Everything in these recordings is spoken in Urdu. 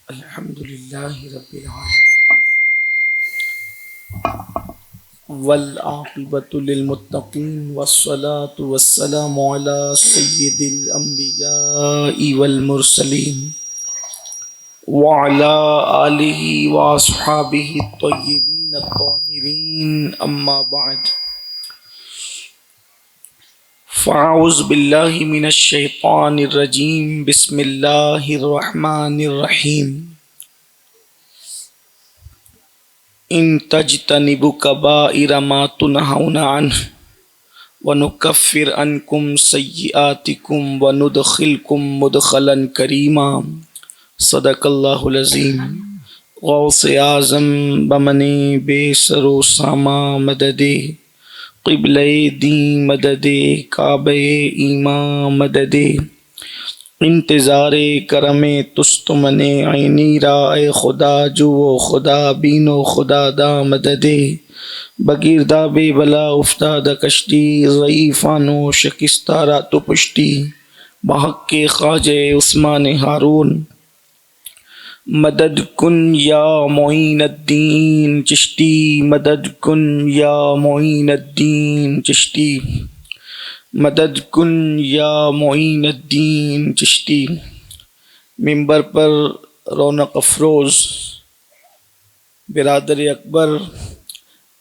الحمد للہ رب العالمین والعاقبۃ للمتقین والصلاة والسلام علی سید الانبیاء والمرسلین وعلی آلہ واصحابہ الطیبین الطاہرین اما بعد فاعوذ باللہ من الشیطان الرجیم بسم اللہ الرحمن الرحیم ان تجتنبوا کبائر ما تنہون عنہ ونکفر عنکم سیئاتکم وندخلکم مدخلا کریما صدق اللہ العظیم۔ غوث اعظم بمن بے سر و ساما مدد قبلہ دین مدد کعبہ ایمان مدد انتظار کرم تستمن عینی را اے خدا جو خدا بین و خدا دا مدد بگیردہ بے بلا افتاد کشتی ضعیفان و شکستہ رات و پشتی بحق کے خواجہ عثمان ہارون مدد کن یا معین الدین چشتی مدد کن یا معین الدین چشتی مدد کن یا معین الدین چشتی۔ ممبر پر رونق افروز برادر اکبر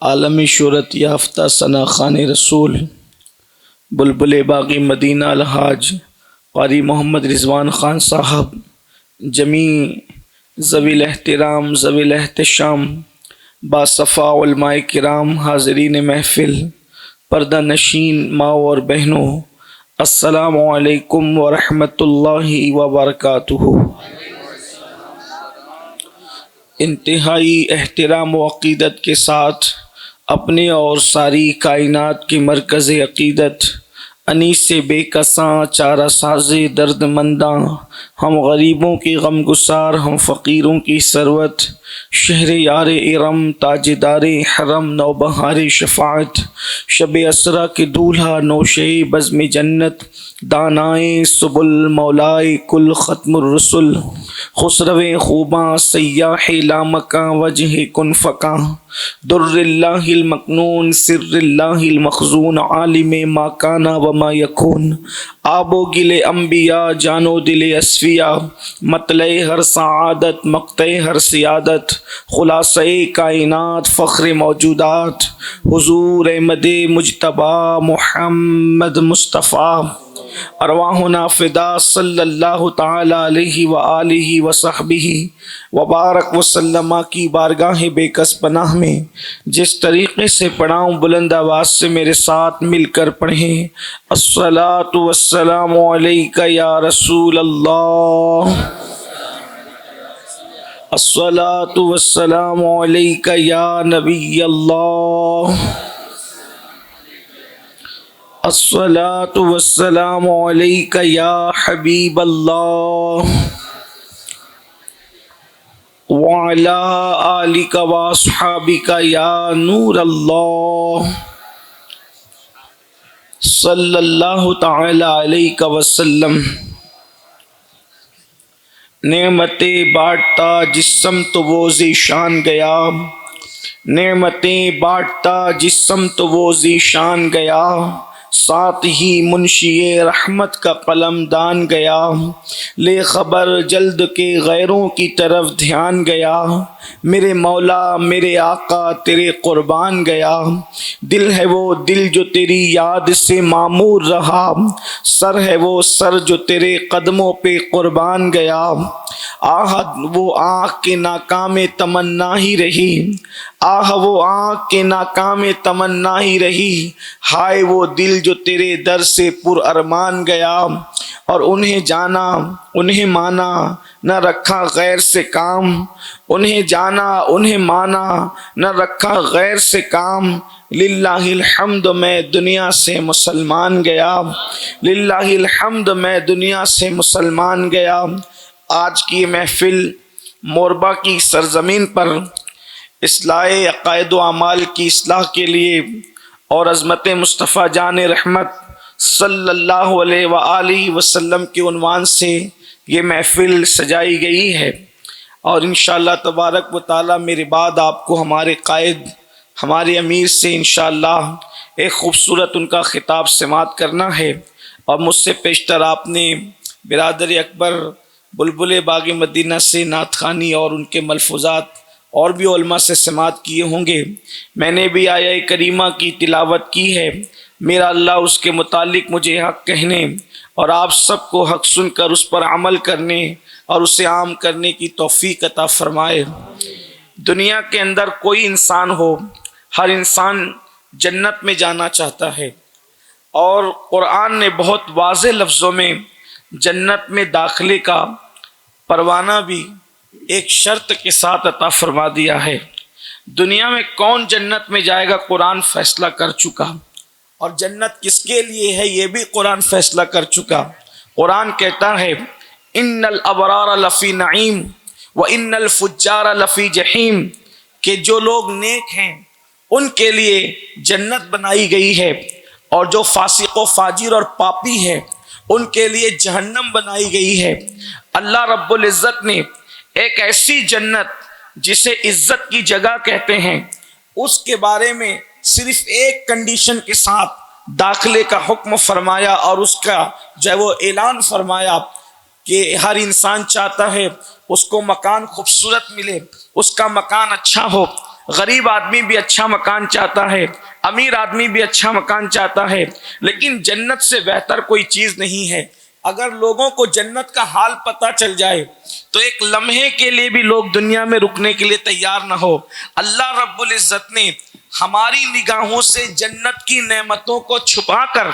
عالمی شہرت یافتہ ثنا خان رسول بلبل باغی مدینہ الحاج قاری محمد رضوان خان صاحب، جمیع ذوی الاحترام ذوی الاحتشام باصفا علماء کرام، حاضرین محفل، پردہ نشین ماں اور بہنوں، السلام علیکم ورحمۃ اللہ وبرکاتہ۔ انتہائی احترام و عقیدت کے ساتھ اپنے اور ساری کائنات کے مرکز عقیدت انیس سے بے کساں چارہ ساز درد منداں، ہم غریبوں کی غم گسار، ہم فقیروں کی ثروت، شہر یار ارم تاجدار حرم نوبہار شفاعت، شب اسرا کے دولہا نوشے بزم جنت، دانائے سبل مولائے کل ختم الرسل، خسرو خوباں سیاح لامکاں وجہ کن فکاں، در اللہ المکنون سر اللہ المخزون، عالم ما کانا وما یکون، آب و گل انبیاء جان و دل اصفیاء، مطلع ہر سعادت مقطع ہر سیادت، خلاصہ کائنات فخر موجودات، حضور احمد مجتبی محمد مصطفیٰ، ارواحنا فدا صلی اللہ تعالی علیہ وآلہ وصحبہ وبارک وسلم کی بارگاہ بے کس پناہ میں جس طریقے سے پڑھاؤں بلند آواز سے میرے ساتھ مل کر پڑھیں۔ الصلاۃ والسلام علیک یا رسول اللہ، الصلاۃ والسلام علیک یا نبی اللہ، الصلاۃ والسلام علیک یا حبیب اللہ، وعلی آلک واصحابک یا نور اللہ، صلی اللہ تعالی علیہ وسلم۔ نعمتیں بانٹتا جس سمت وہ ذیشان گیا، نعمتیں بانٹتا جس سمت وہ ذیشان گیا، ساتھ ہی منشی رحمت کا قلم دان گیا، لے خبر جلد کے غیروں کی طرف دھیان گیا، میرے مولا میرے آقا تیرے قربان گیا، دل ہے وہ دل جو تیری یاد سے معمور رہا، سر ہے وہ سر جو تیرے قدموں پہ قربان گیا، آہ وہ آنکھ کے ناکام تمنا ہی رہی، آہ وہ آنکھ کے ناکام تمنا ہی رہی، ہائے وہ دل جو تیرے در سے پر ارمان گیا، اور انہیں جانا انہیں مانا نہ رکھا غیر سے کام، انہیں جانا انہیں مانا نہ رکھا غیر سے کام، للہ الحمد میں دنیا سے مسلمان گیا، للہ الحمد میں دنیا سے مسلمان گیا۔ آج کی محفل موربہ کی سرزمین پر اصلاح عقائد و اعمال کی اصلاح کے لیے اور عظمت مصطفیٰ جان رحمت صلی اللہ علیہ وآلہ وسلم کے عنوان سے یہ محفل سجائی گئی ہے۔ اور انشاءاللہ تبارک و تعالی میرے بعد آپ کو ہمارے قائد ہمارے امیر سے انشاءاللہ ایک خوبصورت ان کا خطاب سماعت کرنا ہے، اور مجھ سے پیشتر آپ نے برادر اکبر بلبل باغ مدینہ سے نعت خوانی اور ان کے ملفوظات اور بھی علماء سے سماعت کیے ہوں گے۔ میں نے بھی آیہ کریمہ کی تلاوت کی ہے، میرا اللہ اس کے متعلق مجھے حق کہنے اور آپ سب کو حق سن کر اس پر عمل کرنے اور اسے عام کرنے کی توفیق عطا فرمائے۔ دنیا کے اندر کوئی انسان ہو، ہر انسان جنت میں جانا چاہتا ہے، اور قرآن نے بہت واضح لفظوں میں جنت میں داخلے کا پروانہ بھی ایک شرط کے ساتھ عطا فرما دیا ہے۔ دنیا میں کون جنت میں جائے گا قرآن فیصلہ کر چکا، اور جنت کس کے لیے ہے یہ بھی قرآن فیصلہ کر چکا۔ قرآن کہتا ہے ان الابرار لفی نعیم وان الفجار لفی جحیم، کہ جو لوگ نیک ہیں ان کے لیے جنت بنائی گئی ہے، اور جو فاسق و فاجر اور پاپی ہے ان کے لیے جہنم بنائی گئی ہے۔ اللہ رب العزت نے ایک ایسی جنت جسے عزت کی جگہ کہتے ہیں، اس کے بارے میں صرف ایک کنڈیشن کے ساتھ داخلے کا حکم فرمایا، اور اس کا جو ہے وہ اعلان فرمایا کہ ہر انسان چاہتا ہے اس کو مکان خوبصورت ملے، اس کا مکان اچھا ہو۔ غریب آدمی بھی اچھا مکان چاہتا ہے، امیر آدمی بھی اچھا مکان چاہتا ہے، لیکن جنت سے بہتر کوئی چیز نہیں ہے۔ اگر لوگوں کو جنت کا حال پتہ چل جائے تو ایک لمحے کے لیے بھی لوگ دنیا میں رکنے کے لیے تیار نہ ہو۔ اللہ رب العزت نے ہماری نگاہوں سے جنت کی نعمتوں کو چھپا کر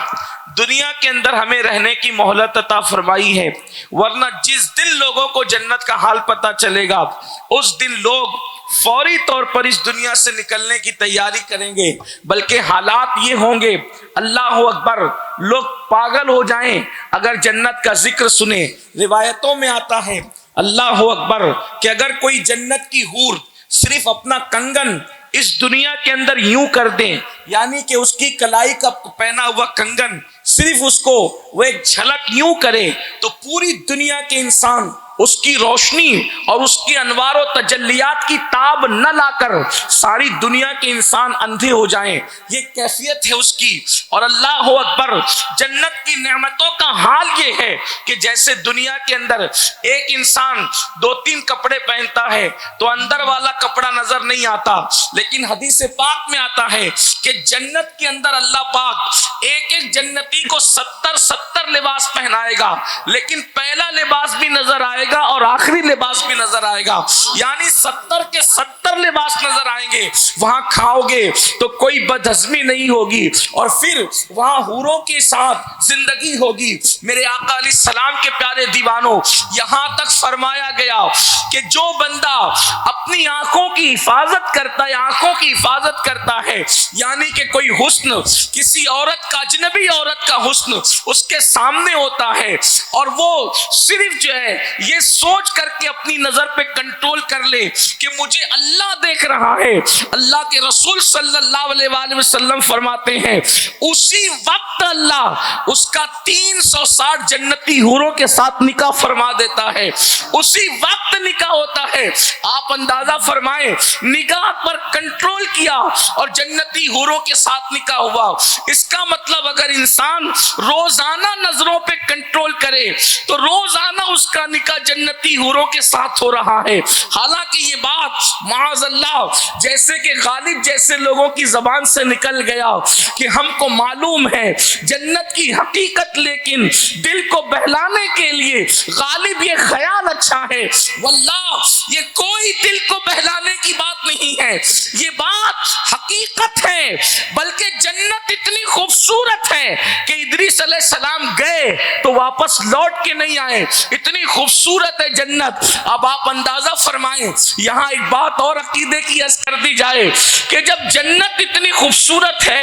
دنیا کے اندر ہمیں رہنے کی مہلت عطا فرمائی ہے، ورنہ جس دن لوگوں کو جنت کا حال پتہ چلے گا اس دن لوگ فوری طور پر اس دنیا سے نکلنے کی تیاری کریں گے، بلکہ حالات یہ ہوں گے اللہ اکبر لوگ پاگل ہو جائیں اگر جنت کا ذکر سنیں۔ روایتوں میں آتا ہے اللہ اکبر کہ اگر کوئی جنت کی حور صرف اپنا کنگن اس دنیا کے اندر یوں کر دیں، یعنی کہ اس کی کلائی کا پہنا ہوا کنگن صرف اس کو وہ ایک جھلک یوں کرے تو پوری دنیا کے انسان اس کی روشنی اور اس کی انوار و تجلیات کی تاب نہ لا کر ساری دنیا کے انسان اندھے ہو جائیں، یہ کیفیت ہے اس کی۔ اور اللہ اکبر جنت کی نعمتوں کا حال یہ ہے کہ جیسے دنیا کے اندر ایک انسان 2-3 کپڑے پہنتا ہے تو اندر والا کپڑا نظر نہیں آتا، لیکن حدیث پاک میں آتا ہے کہ جنت کے اندر اللہ پاک ایک ایک جنتی کو 70 لباس پہنائے گا، لیکن پہلا لباس بھی نظر آئے گا اور آخری لباس بھی نظر آئے گا، یعنی 70 کے 70 لباس نظر آئیں گے۔ وہاں کھاؤ گے تو کوئی بدہضمی نہیں ہوگی، اور پھر وہاں حوروں کے ساتھ زندگی ہوگی۔ میرے آقا علیہ السلام کے پیارے دیوانوں، یہاں تک فرمایا گیا کہ جو بندہ اپنی آنکھوں کی حفاظت کرتا ہے، آنکھوں کی حفاظت کرتا ہے، یعنی کہ کوئی حسن کسی عورت کا، اجنبی عورت کا حسن اس کے سامنے ہوتا ہے، اور وہ صرف جو ہے یہ سوچ کر کے اپنی نظر پہ کنٹرول کر لے کہ مجھے اللہ دیکھ رہا ہے، اللہ کے رسول صلی اللہ علیہ وآلہ وسلم فرماتے ہیں اسی وقت اللہ اس کا 360 جنتی حوروں کے ساتھ نکاح فرما دیتا ہے، اسی وقت نکاح ہوتا ہے۔ آپ اندازہ فرمائیں، نگاہ پر کنٹرول کیا اور جنتی حوروں کے ساتھ نکاح ہوا۔ اس کا مطلب اگر انسان روزانہ نظروں پہ کنٹرول کرے تو روزانہ اس کا نکاح جنتی حوروں کے ساتھ ہو رہا ہے۔ حالانکہ یہ بات معاذ اللہ جیسے کہ غالب جیسے لوگوں کی زبان سے نکل گیا کہ ہم کو معلوم ہے جنت کی حقیقت، لیکن دل کو بہلانے کے لیے غالب یہ خیال اچھا ہے، واللہ یہ کوئی دل کو بہلانے کی بات نہیں ہے، یہ بات حقیقت ہے۔ بلکہ جنت اتنی خوبصورت ہے کہ ادریس علیہ السلام گئے تو واپس لوٹ کے نہیں آئے، اتنی خوبصورت ہے جنت۔ اب آپ اندازہ فرمائیں، یہاں ایک بات اور عقیدے کی عرض کر دی جائے کہ جب جنت اتنی خوبصورت ہے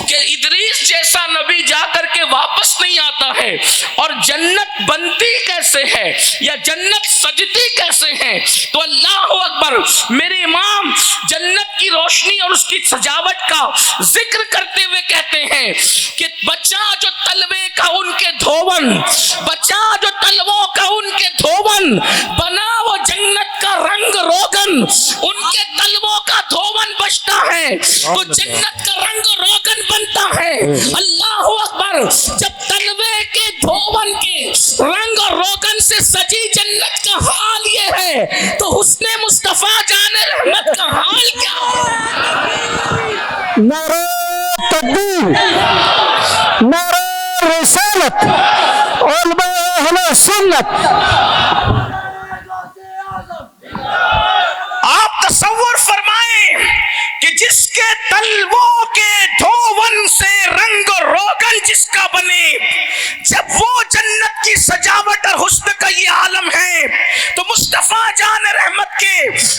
کہ ادریس جیسا نبی جا کر کے واپس نہیں آتا ہے، اور جنت بنتی کیسے ہے یا جنت سجتی کیسے ہے، تو اللہ اکبر میرے امام جنت کی روشنی اور اس کی سجاوٹ کا ذکر کرتے ہوئے کہتے ہیں کہ بچا جو تلوے کا ان کے دھون، بچا جو تلووں کا ان کے دھون، بنا وہ جنت کا رنگ روغن، ان کے تلووں کا دھون بچتا ہے تو جنت کا رنگ روغن بنتا ہے۔ اللہ اکبر، جب تلوے کے دھون کے رنگ اور روغن سے سجی جنت کا حال یہ ہے تو حسن مصطفیٰ جان رحمت کا حال کیا ہے؟ نعرہ تکبیر، نعرہ رسالت، علماء اہل سنت۔ آپ تصور فرمائیں کہ جس کے تلووں کے دھون سے رنگ و روغن جس کا بنے، جب وہ جنت کی سجاوٹ اور حسن کا یہ عالم ہے تو مصطفیٰ جان رحمت کے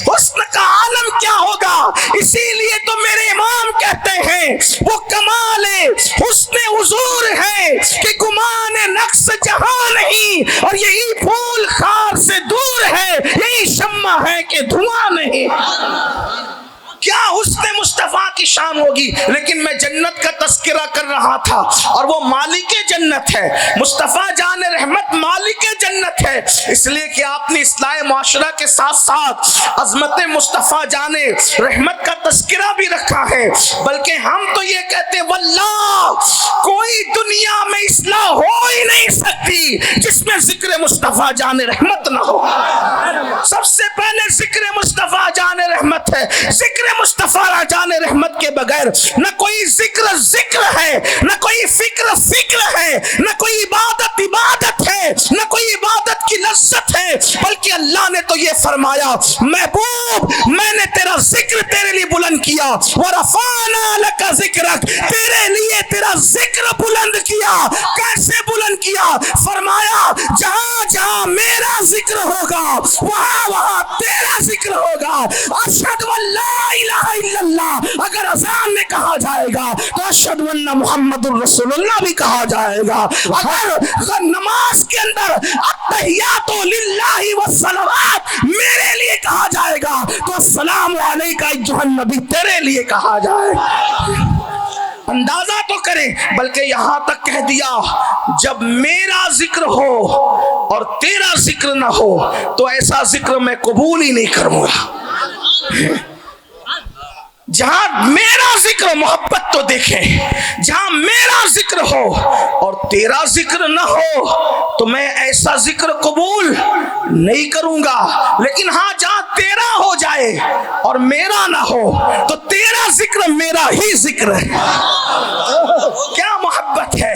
حسن کا عالم کیا ہوگا؟ اسی لیے تو میرے امام کہتے ہیں وہ کمال حسن حضور ہے کہ گمان نقص جہاں نہیں، اور یہی پھول خار سے دور ہے، یہی شمع ہے کہ دھواں نہیں۔ کیا حسن مصطفیٰ کی شان ہوگی؟ لیکن میں جنت کا تذکرہ کر رہا تھا اور وہ مالک جنت ہے، مصطفیٰ جان رحمت مالک جنت ہے، اس لیے کہ آپ نے اصلاح معاشرہ کے ساتھ ساتھ عظمت مصطفیٰ جان رحمت کا تذکرہ بھی رکھا ہے۔ بلکہ ہم تو یہ کہتے ہیں واللہ کوئی دنیا میں اصلاح ہو ہی نہیں سکتی جس میں ذکر مصطفیٰ جان رحمت نہ ہو۔ سب سے پہلے ذکر مصطفیٰ جان رحمت ہے۔ ذکر مصطفیٰ جان رحمت کے بغیر نہ کوئی ذکر ہے، نہ کوئی فکر ہے، نہ کوئی عبادت ہے، نہ کوئی عبادت کی لذت ہے، بلکہ اللہ نے تو یہ فرمایا محبوب میں نے تیرا ذکر تیرے لیے بلند کیا، وَرَفَعْنَا لَكَ ذِكْرَكَ، تیرے لیے تیرا ذکر بلند کیا۔ کیسے بلند کیا؟ فرمایا جہاں جہاں میرا ذکر ہوگا وہاں تیرا ذکر ہوگا۔ اشہد ان لا الہ الا اللہ اگر اذان میں کہا جائے گا تو اشہد ان محمد الرسول اللہ بھی کہا جائے گا۔ اگر نماز کے اندر التحیات للہ والصلوات میرے لیے کہا جائے گا تو السلام علیکہ ایھا النبی تیرے لیے کہا جائے گا۔ اندازہ تو کریں، بلکہ یہاں تک کہہ دیا جب میرا ذکر ہو اور تیرا ذکر نہ ہو تو ایسا ذکر میں قبول ہی نہیں کروں گا۔ جہاں میرا ذکر، محبت تو دیکھیں، جہاں میرا ذکر ہو اور تیرا ذکر نہ ہو تو میں ایسا ذکر قبول نہیں کروں گا۔ لیکن ہاں جہاں تیرا ہو جائے اور میرا نہ ہو تو تیرا ذکر میرا ہی ذکر ہے۔ کیا محبت ہے!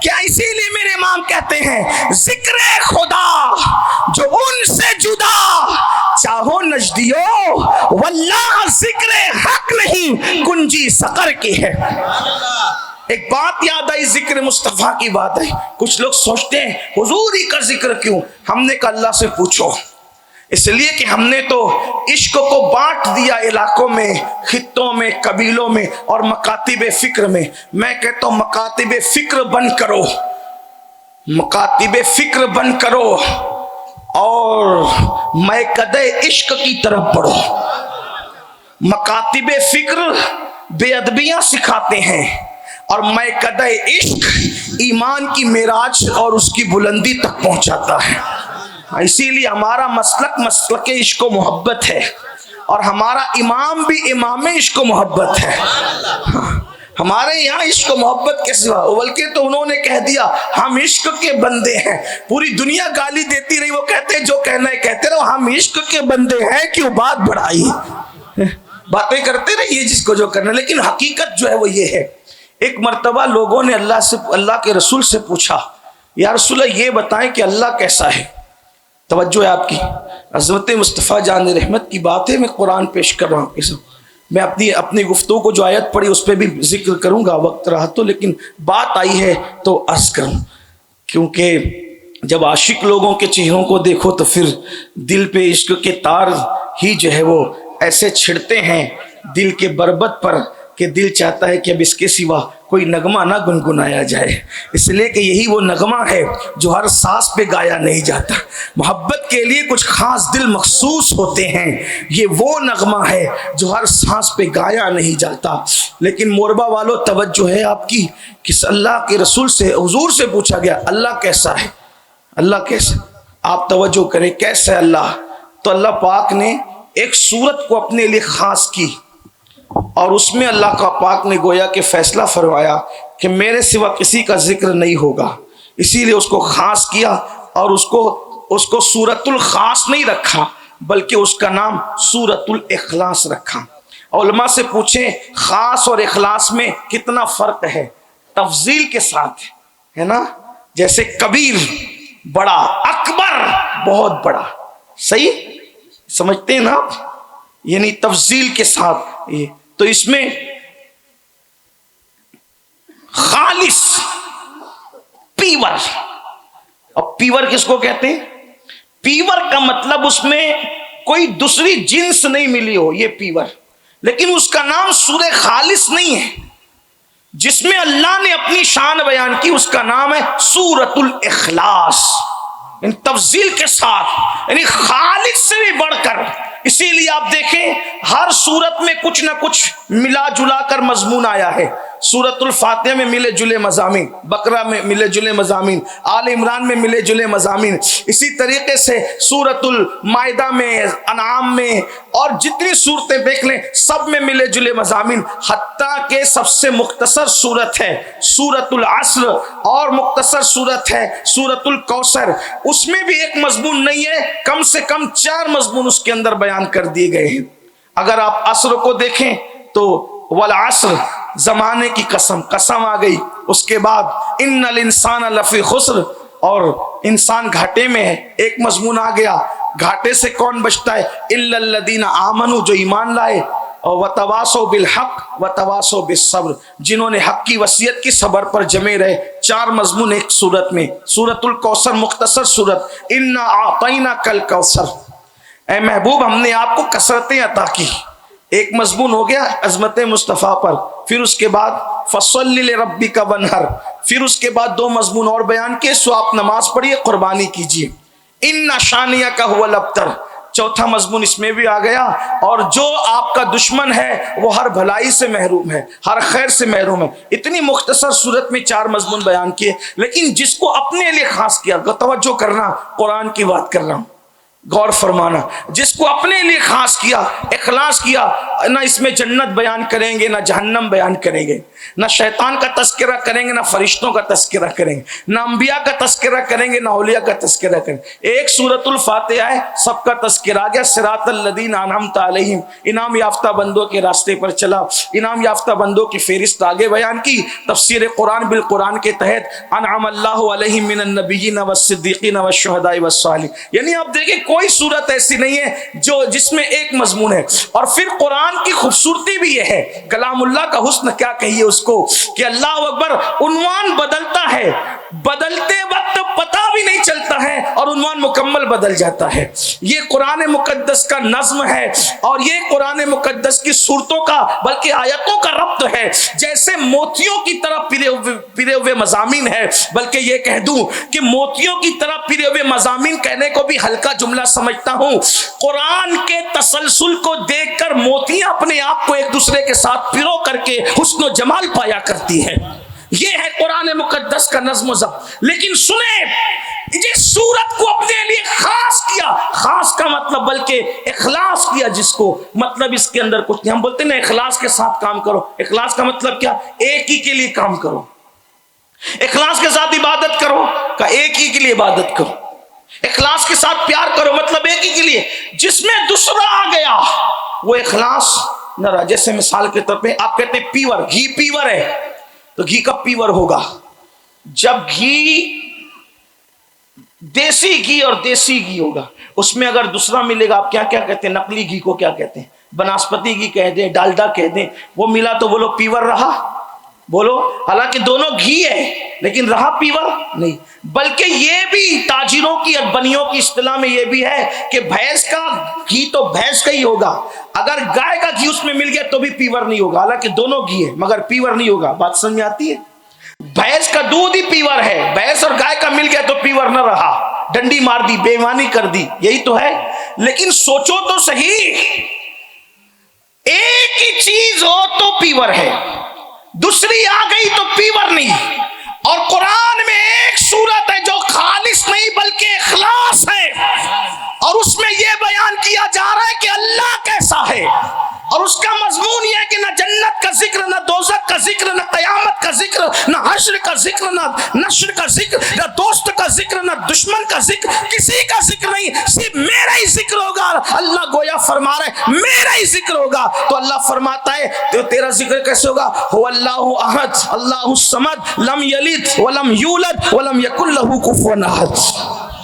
کیا اسی لیے میرے امام کہتے ہیں ذکر خدا جو ان سے جدا چاہو نجدیو واللہ ذکر حق نہیں کنجی سقر کی ہے۔ ایک بات یاد آئی، ذکر مصطفیٰ کی بات ہے۔ کچھ لوگ سوچتے ہیں حضور ہی کا ذکر کیوں؟ ہم نے کہا اللہ سے پوچھو، اس لیے کہ ہم نے تو عشق کو بانٹ دیا علاقوں میں، خطوں میں، قبیلوں میں اور مکاتب فکر میں۔ میں کہتا ہوں مکاتب فکر بند کرو، مکاتب فکر بند کرو اور میکدے عشق کی طرف بڑھو۔ مکاتب فکر بے ادبیاں سکھاتے ہیں اور میکدے عشق ایمان کی معراج اور اس کی بلندی تک پہنچاتا ہے۔ اسی لیے ہمارا مسلک عشق و محبت ہے اور ہمارا امام بھی امام عشق و محبت ہے۔ ہمارے یہاں عشق و محبت کے سوا، بلکہ تو انہوں نے کہہ دیا ہم عشق کے بندے ہیں۔ پوری دنیا گالی دیتی رہی، وہ کہتے ہیں جو کہنا ہے کہتے رہو، ہم عشق کے بندے ہیں، کیوں بات بڑھائی؟ باتیں کرتے رہیے جس کو جو کرنا، لیکن حقیقت جو ہے وہ یہ ہے۔ ایک مرتبہ لوگوں نے اللہ کے رسول سے پوچھا یا رسول اللہ یہ بتائیں کہ اللہ کیسا ہے؟ توجہ ہے آپ کی، عظمت مصطفیٰ جان رحمت کی بات ہے، میں قرآن پیش کر رہا ہوں۔ میں اپنی گفتگو کو جو آیت پڑھی اس پہ بھی ذکر کروں گا وقت رہا تو، لیکن بات آئی ہے تو عرض کروں، کیونکہ جب عاشق لوگوں کے چہروں کو دیکھو تو پھر دل پہ عشق کے تار ہی جو ہے وہ ایسے چھڑتے ہیں دل کے بربت پر کہ دل چاہتا ہے کہ اب اس کے سوا کوئی نغمہ نہ گنگنایا جائے، اس لیے کہ یہی وہ نغمہ ہے جو ہر سانس پہ گایا نہیں جاتا۔ محبت کے لیے کچھ خاص دل مخصوص ہوتے ہیں، یہ وہ نغمہ ہے جو ہر سانس پہ گایا نہیں جاتا۔ لیکن موربہ والو توجہ ہے آپ کی، کس اللہ کے رسول سے حضور سے پوچھا گیا اللہ کیسا ہے؟ اللہ کیسا؟ آپ توجہ کریں کیسا ہے اللہ؟ تو اللہ پاک نے ایک صورت کو اپنے لیے خاص کی اور اس میں اللہ کا پاک نے گویا کہ فیصلہ فرمایا کہ میرے سوا کسی کا ذکر نہیں ہوگا، اسی لیے اس کو خاص کیا اور اس کو سورۃ الخاص نہیں رکھا بلکہ اس کا نام سورۃ الاخلاص رکھا۔ علماء سے پوچھیں خاص اور اخلاص میں کتنا فرق ہے، تفضیل کے ساتھ ہے نا، جیسے کبیر بڑا، اکبر بہت بڑا، صحیح سمجھتے ہیں نا آپ، یعنی تفضیل کے ساتھ یہ تو اس میں خالص پیور، اب پیور کس کو کہتے ہیں؟ پیور کا مطلب اس میں کوئی دوسری جنس نہیں ملی ہو، یہ پیور، لیکن اس کا نام سورہ خالص نہیں ہے، جس میں اللہ نے اپنی شان بیان کی اس کا نام ہے سورۃ الاخلاص، ان تفضیل کے ساتھ، یعنی خالص سے بھی بڑھ کر۔ اسی لیے آپ دیکھیں ہر سورت میں کچھ نہ کچھ ملا جلا کر مضمون آیا ہے، سورۃ الفاتحہ میں ملے جلے مضامین، بقرہ میں ملے جلے مضامین، آل عمران میں ملے جلے مضامین، اسی طریقے سے سورۃ المائدہ میں، انعام میں، اور جتنی صورتیں دیکھ لیں سب میں ملے جلے مضامین، حتیٰ کہ سب سے مختصر صورت ہے سورۃ العصر اور مختصر صورت ہے سورۃ الکوثر، اس میں بھی ایک مضمون نہیں ہے، کم سے کم 4 مضمون اس کے اندر بیان کر دیے گئے ہیں۔ اگر آپ عصر کو دیکھیں تو والعصر، زمانے کی قسم آ گئی، اس کے بعد ان الانسان لفی خسر، اور انسان گھاٹے میں ہے، ایک مضمون آ گیا، گھاٹے سے کون بچتا ہے؟ الا الذین آمنوا، جو ایمان لائے، اور وتواصوا بالحق وتواصوا بالصبر، جنہوں نے حق کی وصیت کی، صبر پر جمے رہے۔ 4 مضمون ایک صورت میں۔ سورۃ الکوثر مختصر صورت، انا اعطیناک الکوثر، اے محبوب ہم نے آپ کو کثرتیں عطا کی، ایک مضمون ہو گیا عظمت مصطفیٰ پر، پھر اس کے بعد فصلی لربک وانحر، پھر اس کے بعد 2 مضمون اور بیان کیے، سو آپ نماز پڑھیے، قربانی کیجیے، ان شانیک هو الابتر، 4تھا مضمون اس میں بھی آ گیا، اور جو آپ کا دشمن ہے وہ ہر بھلائی سے محروم ہے، ہر خیر سے محروم ہے۔ اتنی مختصر صورت میں 4 مضمون بیان کیے، لیکن جس کو اپنے لیے خاص کیا، توجہ کرنا، قرآن کی بات کر رہا ہوں، غور فرمانا، جس کو اپنے لیے خاص کیا، اخلاص کیا، نہ اس میں جنت بیان کریں گے، نہ جہنم بیان کریں گے، نہ شیطان کا تذکرہ کریں گے، نہ فرشتوں کا تذکرہ کریں گے، نہ انبیاء کا تذکرہ کریں گے، نہ اولیاء کا تذکرہ کریں گے۔ ایک سورۃ الفاتحہ ہے، سب کا تذکرہ آ گیا، صراط الذین انعمت علیہم، انعام یافتہ بندوں کے راستے پر چلا، انعام یافتہ بندوں کی فہرست آگے بیان کی، تفسیر قرآن بالقرآن کے تحت انعم اللہ علیہم من النبیین والصدیقین والشہداء والصالحین، یعنی آپ دیکھیں کوئی صورت ایسی نہیں ہے جس میں ایک مضمون ہے۔ اور پھر قرآن کی خوبصورتی بھی یہ ہے، کلام اللہ کا حسن کیا کہیے اس کو، کہ اللہ اکبر، عنوان بدلتا ہے، بدلتے وقت پتہ بھی نہیں چلتا ہے، اور عنوان مکمل بدل جاتا ہے۔ یہ قرآن مقدس کا نظم ہے، اور یہ قرآن مقدس کی صورتوں کا بلکہ آیتوں کا ربط ہے، جیسے موتیوں کی طرح پرے ہوئے مضامین ہے، بلکہ یہ کہہ دوں کہ موتیوں کی طرح پرے ہوئے مضامین کہنے کو بھی ہلکا جملہ سمجھتا ہوں۔ قرآن کے تسلسل کو دیکھ کر موتیاں اپنے آپ کو ایک دوسرے کے ساتھ پرو کر کے حسن و جمال پایا کرتی ہے، یہ ہے قرآن مقدس کا نظم و ضبط۔ لیکن سنیں، جس سورت کو اپنے لیے خاص کیا، خاص کا مطلب بلکہ اخلاص کیا، جس کو مطلب اس کے اندر کچھ نہیں، ہم بولتے ہیں نا اخلاص کے ساتھ کام کرو، اخلاص کا مطلب کیا؟ ایک ہی کے لیے کام کرو، اخلاص کے ساتھ عبادت کرو کہ ایک ہی کے لیے عبادت کرو، اخلاص کے ساتھ پیار کرو مطلب ایک ہی کے لیے، جس میں دوسرا آ گیا وہ اخلاص نہ رہا۔ جیسے مثال کے طور پہ آپ کہتے ہیں پیور، گھی پیور ہے، تو گھی کا پیور ہوگا جب گھی دیسی گھی اور دیسی گھی ہوگا، اس میں اگر دوسرا ملے گا، آپ کیا کیا کہتے ہیں؟ نقلی گھی کو کیا کہتے ہیں؟ بناسپتی گھی کہہ دیں، ڈالڈا کہہ دیں، وہ ملا تو بولو پیور رہا، بولو، حالانکہ دونوں گھی ہے لیکن رہا پیور نہیں۔ بلکہ یہ بھی تاجروں کی اربنیوں کی اصطلاح میں یہ بھی ہے کہ بھینس کا گھی تو بھینس کا ہی ہوگا، اگر گائے کا گھی اس میں مل گیا تو بھی پیور نہیں ہوگا، حالانکہ دونوں گھی ہے مگر پیور نہیں ہوگا۔ بات سمجھ میں آتی ہے؟ بھینس کا دودھ ہی پیور ہے، بھینس اور گائے کا مل گیا تو پیور نہ رہا، ڈنڈی مار دی، بے ایمانی کر دی، یہی تو ہے۔ لیکن سوچو تو صحیح، ایک ہی چیز ہو تو پیور ہے، دوسری آ گئی تو پیور نہیں۔ اور قرآن میں ایک سورت ہے جو خالص نہیں بلکہ اخلاص ہے، اور اس میں یہ بیان کیا جا رہا ہے کہ اللہ کیسا ہے، اور اس کا مضمون یہ ہے کہ نہ جنت کا ذکر، نہ دوزخ کا ذکر، نہ قیامت کا ذکر، نہ حشر کا ذکر، نہ نشر کا ذکر، نہ دوست کا ذکر، نہ دشمن کا ذکر، کسی کا ذکر نہیں، صرف میرا ہی ذکر ہوگا۔ اللہ گویا فرما رہے ہیں میرا ہی ذکر ہوگا۔ تو اللہ فرماتا ہے تو تیرا ذکر کیسے ہوگا؟ هو اللہ احد اللہ الصمد لم یلد ولم یولد ولم یکن لہ کفوا احد۔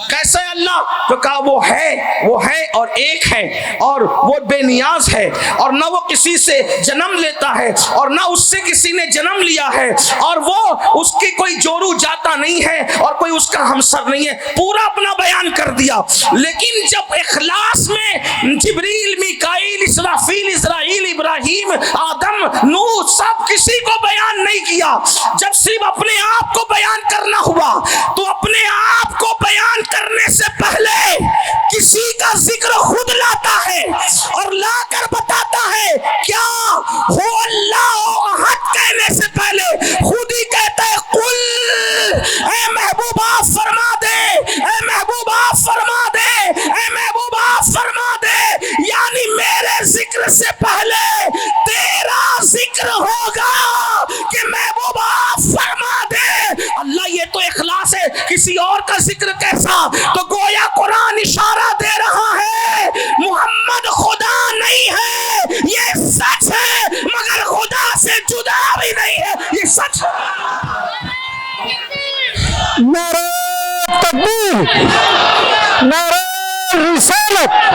کیسا ہے اللہ؟ تو کہا وہ ہے اور ایک ہے، اور وہ بے نیاز ہے، اور نہ وہ کسی سے جنم لیتا ہے اور نہ اس سے کسی نے جنم لیا ہے، اور وہ اس کی کوئی جورو جاتا نہیں ہے اور کوئی اس کا ہمسر نہیں ہے۔ پورا اپنا بیان کر دیا، لیکن جب اخلاص میں جبریل، میکائیل، اسرافیل، اسرائیل، ابراہیم، آدم، نوح سب کسی کو بیان نہیں کیا، جب صرف اپنے آپ کو بیان کرنا ہوا تو اپنے آپ کو بیان کرنے سے پہلے کسی کا ذکر خود لاتا ہے اور لا کر بتاتا ہے۔ کیا ہو اللہ احد کہنے سے پہلے خود ہی کہتا ہے قل، اے محبوب آپ فرما دے، اے محبوب آپ فرما دے، اے محبوب آپ فرما دے، یعنی میرے ذکر سے پہلے تیرا ذکر ہوگا کہ محبوب آپ فرما دے۔ اللہ یہ تو اخلاص ہے، کسی اور کا ذکر کیسا؟ تو گویا قرآن اشارہ دے رہا ہے محمد خدا نہیں ہے، یہ سچ ہے، مگر خدا سے جدا بھی نہیں ہے، یہ سچ ہے۔ نعرہ تکبیر، نعرہ رسالت،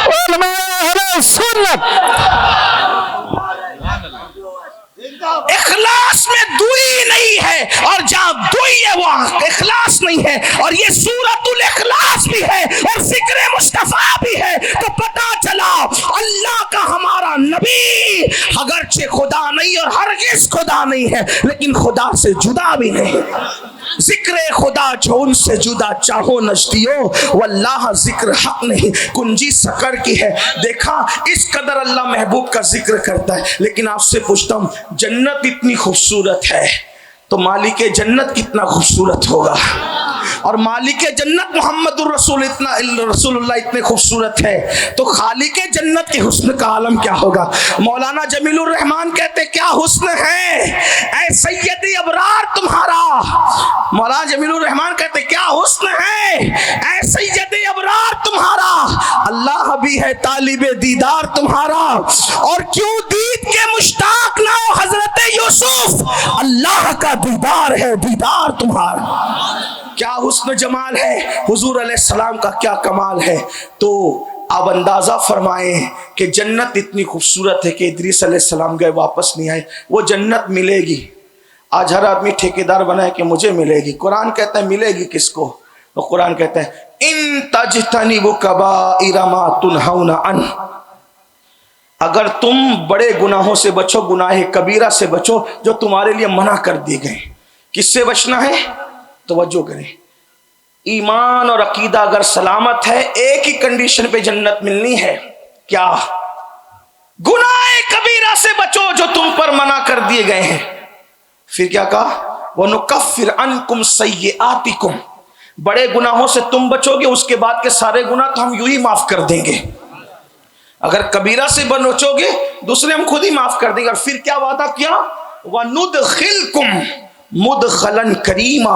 علماء اہل سنت۔ اخلاص میں دوئی نہیں ہے، اور جہاں دوئی ہے وہاں اخلاص نہیں ہے، اور یہ سورۃ الاخلاص بھی ہے اور ذکر مصطفیٰ بھی ہے۔ تو پتہ چلا اللہ کا ہمارا نبی اگرچہ خدا نہیں اور ہرگز خدا نہیں ہے، لیکن خدا سے جدا بھی نہیں۔ ذکر خدا جو ان سے جدا چاہو نجدیو، واللہ ذکر حق نہیں کنجی سکر کی ہے۔ دیکھا اس قدر اللہ محبوب کا ذکر کرتا ہے، لیکن آپ سے پوچھتا ہوں جنت اتنی خوبصورت ہے تو مالک جنت کتنا خوبصورت ہوگا؟ اور مالک جنت محمد رسول اللہ اتنے خوبصورت ہے تو خالق جنت کے حسن کا عالم کیا ہوگا؟ مولانا جمیل الرحمان کہتے کیا حسن ہے اے سید ابرار تمہارا۔ مولانا جمیل الرحمان کہتے کیا حسن ہے اے سید ابرار تمہارا، اللہ بھی ہے طالب دیدار تمہارا، اور کیوں دید کے مشتاق نہ ہو حضرت یوسف، اللہ کا دیدار ہے دیدار تمہارا۔ کیا حسن جمال ہے، حضور علیہ السلام کا کیا کمال ہے۔ تو آپ اندازہ فرمائیں کہ جنت اتنی خوبصورت ہے کہ ادریس علیہ السلام گئے واپس نہیں آئے، وہ جنت ملے گی۔ آج ہر آدمی ٹھیکیدار بنا ہے کہ مجھے ملے گی، قرآن کہتا ہے ملے گی کس کو؟ تو قرآن کہتا ہے ان تجتنبوا کبائر ما تنہون عنہ، اگر تم بڑے گناہوں سے بچو، گناہ کبیرہ سے بچو جو تمہارے لیے منع کر دیے گئے۔ کس سے بچنا ہے؟ توجہ کریں، ایمان اور عقیدہ اگر سلامت ہے ایک ہی کنڈیشن پہ جنت ملنی ہے، کیا؟ گناہ کبیرہ سے بچو جو تم پر منع کر دیے گئے ہیں۔ پھر کیا کہا؟ وَنُكَفِّرْ عَنْكُمْ سَيِّئَاتِكُمْ، بڑے گناہوں سے تم بچو گے، اس کے بعد کے سارے گناہ تو ہم یوں ہی معاف کر دیں گے۔ اگر کبیرہ سے بچو گے دوسرے ہم خود ہی معاف کر دیں گے۔ اور پھر کیا وعدہ کیا؟ وَنُدْخِلْكُمْ مدخلاً کریما،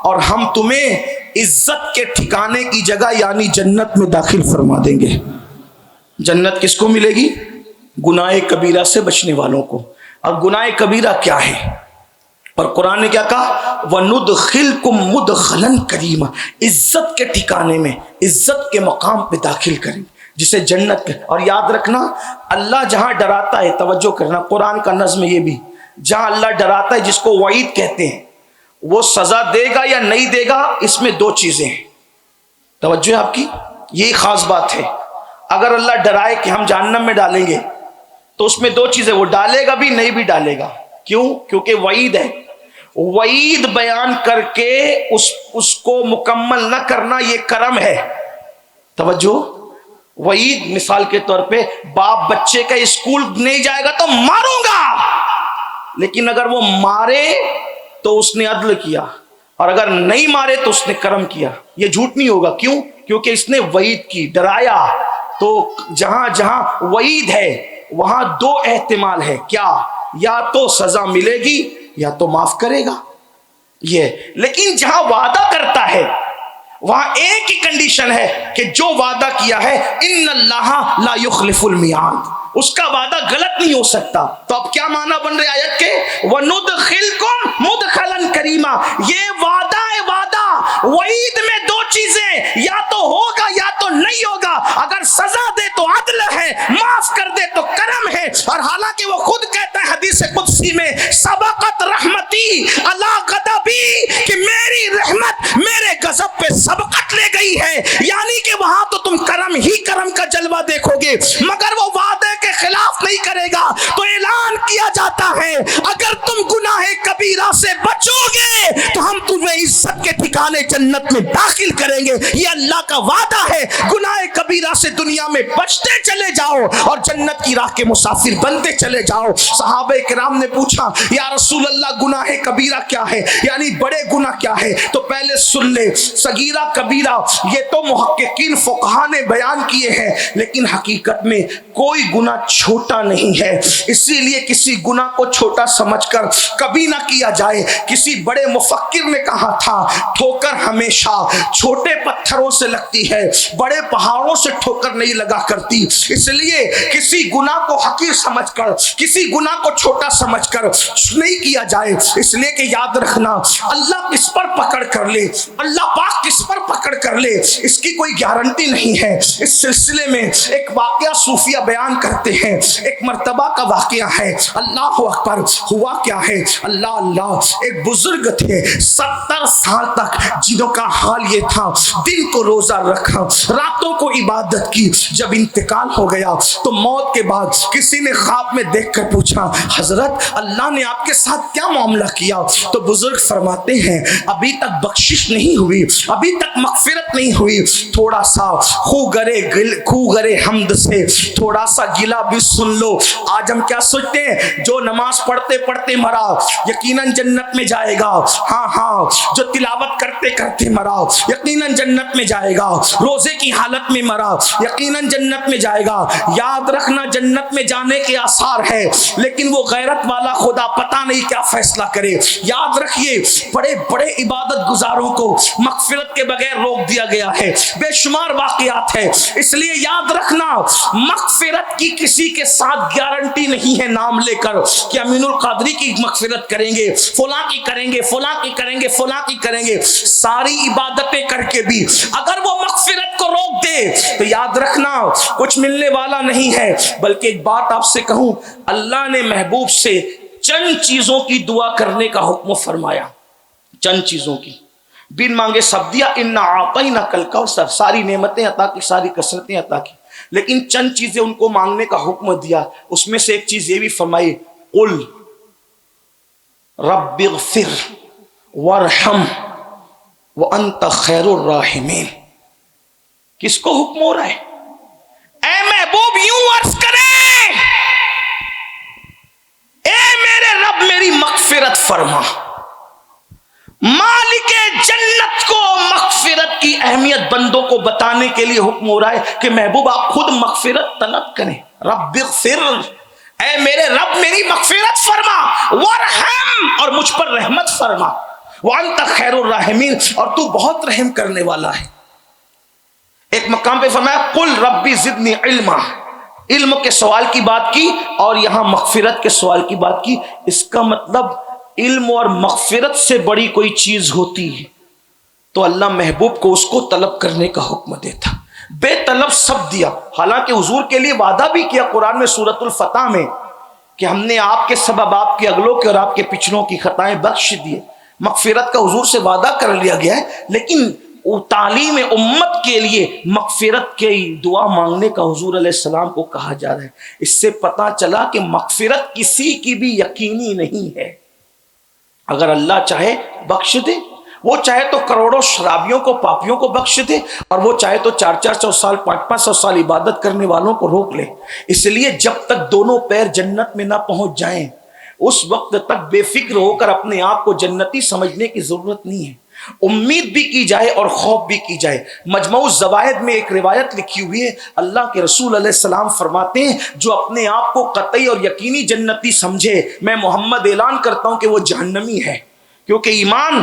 اور ہم تمہیں عزت کے ٹھکانے کی جگہ یعنی جنت میں داخل فرما دیں گے۔ جنت کس کو ملے گی؟ گناہ کبیرہ سے بچنے والوں کو۔ اور گناہ کبیرہ کیا ہے؟ اور قرآن نے کیا کہا؟ وَنُدْخِلْكُمْ مُدْخَلًا كَرِيمًا، عزت کے ٹھکانے میں، عزت کے مقام پہ داخل کریں جسے جنت کے۔ اور یاد رکھنا اللہ جہاں ڈراتا ہے، توجہ کرنا قرآن کا نظم یہ بھی، جہاں اللہ ڈراتا ہے جس کو وعید کہتے ہیں، وہ سزا دے گا یا نہیں دے گا، اس میں دو چیزیں ہیں۔ توجہ ہے آپ کی، یہی خاص بات ہے۔ اگر اللہ ڈرائے کہ ہم جہنم میں ڈالیں گے تو اس میں دو چیزیں، وہ ڈالے گا بھی نہیں بھی ڈالے گا۔ کیوں؟ کیونکہ وعید ہے۔ وعید بیان کر کے اس کو مکمل نہ کرنا یہ کرم ہے۔ توجہ، وعید مثال کے طور پہ باپ بچے کا اسکول نہیں جائے گا تو ماروں گا، لیکن اگر وہ مارے تو اس نے عدل کیا، اور اگر نہیں مارے تو اس نے کرم کیا۔ یہ جھوٹ نہیں ہوگا۔ کیوں؟ کیونکہ اس نے وعید کی، ڈرایا تو جہاں جہاں وعید ہے وہاں دو احتمال ہے، کیا؟ یا تو سزا ملے گی یا تو معاف کرے گا یہ، لیکن جہاں وعدہ کرتا ہے وہاں ایک ہی کنڈیشن ہے کہ جو وعدہ کیا ہے ان اللہ لا یخلف المیعاد، اس کا وعدہ غلط نہیں ہو سکتا۔ تو اب کیا معنی بن رہے آیت کے؟ وَنُدْخِلْكُمْ مُدْخَلًا کریما، یہ وعدہ ہے، وعدہ وعید میں دو چیزیں، یا تو ہوگا یا تو نہیں ہوگا، اگر سزا دے تو عدل ہے، معاف کر دے تو کرم ہے، اور حالانکہ وہ خود کہتا ہے حدیث قدسی میں سبقت رحمتی علی غضبی، کہ میری رحمت میرے غضب پہ سبقت لے گئی ہے، یعنی کہ وہاں تو تم کرم ہی کرم کا جلوہ دیکھو گے، مگر وہ وعدے کے خلاف نہیں کرے گا تو اعلان کیا جاتا ہے اگر تم گناہ کبیرہ سے بچو گے تو ہم تمہیں عزت کے ٹھکانے جنت میں داخل کریں گے۔ یہ اللہ کا وعدہ ہے، گناہ کبیرہ سے دنیا میں بچتے چلے جاؤ اور جنت کی راہ کے مسافر بنتے چلے جاؤ۔ صحابہ کرام نے پوچھا یا رسول اللہ گناہ کبیرہ کیا ہے، یعنی بڑے گناہ کیا ہے؟ تو پہلے سن لے، صغیرہ کبیرہ یہ تو محققین فقہا نے بیان کیے ہیں، لیکن حقیقت میں کوئی گناہ چھوٹا نہیں ہے، اسی لیے کسی گناہ کو چھوٹا سمجھ کر کبھی نہ کیا جائے۔ کسی بڑے مفکر نے کہا تھا ٹھوکر ہمیشہ چھوٹے پتھروں سے لگتی ہے، بڑے پہاڑوں سے ٹھوکر نہیں لگا کرتی، اس لیے کسی گناہ کو حقیر سمجھ کر، کسی گناہ کو چھوٹا سمجھ کر نہیں کیا جائے۔ اس لیے کہ یاد رکھنا اللہ کس پر پکڑ کر لے، اللہ پاک کس پر پکڑ کر لے اس کی کوئی گارنٹی نہیں ہے۔ اس سلسلے میں ایک واقعہ صوفیہ بیان کرتے ہیں، ایک مرتبہ کا واقعہ ہے، اللہ اکبر۔ ہوا کیا ہے؟ اللہ ایک بزرگ تھے 70 سال تک، جنہوں کا حال یہ تھا دن کو روزہ رکھا، راتوں کو عبادت کی۔ جب انتقال ہو گیا تو موت کے بعد کسی نے خواب میں دیکھ کر پوچھا حضرت اللہ نے آپ کے ساتھ کیا معاملہ کیا؟ تو بزرگ فرماتے ہیں ابھی تک بخشش نہیں ہوئی، ابھی تک مغفرت نہیں ہوئی، تھوڑا سا خوگرے حمد سے تھوڑا سا گلا بھی سن لو۔ آج ہم کیا سوچتے ہیں؟ جو نماز پڑھتے پڑھتے مرا یقیناً جنت میں جائے گا، ہاں جو تلاوت کرتے کرتے مرا یقیناً جنت میں جائے گا، روزے کی حالت میں مرا یقیناً جنت میں جائے گا۔ یاد رکھنا جنت میں جانے کے آثار ہے، لیکن وہ غیرت والا خدا پتہ نہیں کیا فیصلہ کرے۔ یاد رکھیے بڑے بڑے عبادت گزاروں کو مغفرت کے بغیر روک دیا گیا ہے، بے شمار واقعات ہے۔ اس لیے یاد رکھنا مغفرت کی کسی کے ساتھ گارنٹی نہیں ہے نام لے کر کہ امین القادری کی مغفرت کریں گے، فلاں کی کریں گے، فلاں کی کریں گے، فلاں کی کریں گے۔ ساری عبادتیں کر کے بھی اگر وہ مغفرت کو روک دے تو یاد رکھنا کچھ ملنے والا نہیں ہے۔ بلکہ ایک بات آپ سے کہوں، اللہ نے محبوب سے چند چیزوں کی دعا کرنے کا حکم فرمایا، چند چیزوں کی، بن مانگے سب دیا، انا اعطیناک الکوثر، ساری نعمتیں عطا کی، ساری کثرتیں عطا کی، لیکن چند چیزیں ان کو مانگنے کا حکم دیا۔ اس میں سے ایک چیز یہ بھی فرمائی قل رب اغفر وارحم وانت خیر الراحمین۔ کس کو حکم ہو رہا ہے؟ اے محبوب یوں عرض کریں اے میرے رب میری مغفرت فرما۔ مالک جنت کو مغفرت کی اہمیت بندوں کو بتانے کے لیے حکم ہو رہا ہے کہ محبوب آپ خود مغفرت طلب کریں۔ رب اغفر، اے میرے رب میری مغفرت فرما، وارحم اور مجھ پر رحمت فرما، وانت خیر الراحمین اور تو بہت رحم کرنے والا ہے۔ ایک مقام پہ فرمایا قل ربی زدنی علما، علم کے سوال کی بات کی اور یہاں مغفرت کے سوال کی بات کی۔ اس کا مطلب علم اور مغفرت سے بڑی کوئی چیز ہوتی ہے تو اللہ محبوب کو اس کو طلب کرنے کا حکم دیتا، بے طلب سب دیا۔ حالانکہ حضور کے لیے وعدہ بھی کیا قرآن میں سورۃ الفتح میں کہ ہم نے آپ کے سبب آپ کے اگلوں کے اور آپ کے پچھلوں کی خطائیں بخش دیے، مغفرت کا حضور سے وعدہ کر لیا گیا ہے، لیکن تعلیم امت کے لیے مغفرت کی دعا مانگنے کا حضور علیہ السلام کو کہا جا رہا ہے۔ اس سے پتہ چلا کہ مغفرت کسی کی بھی یقینی نہیں ہے، اگر اللہ چاہے بخش دے، وہ چاہے تو کروڑوں شرابیوں کو پاپیوں کو بخش دے، اور وہ چاہے تو 400 سال 500 سال عبادت کرنے والوں کو روک لے۔ اس لیے جب تک دونوں پیر جنت میں نہ پہنچ جائیں اس وقت تک بے فکر ہو کر اپنے آپ کو جنتی سمجھنے کی ضرورت نہیں ہے۔ امید بھی کی جائے اور خوف بھی کی جائے. مجموع الزوائد میں ایک روایت لکھی ہوئی ہے, اللہ کے رسول علیہ السلام فرماتے ہیں جو اپنے آپ کو قطعی اور یقینی جنتی سمجھے, میں محمد اعلان کرتا ہوں کہ وہ جہنمی ہے. کیونکہ ایمان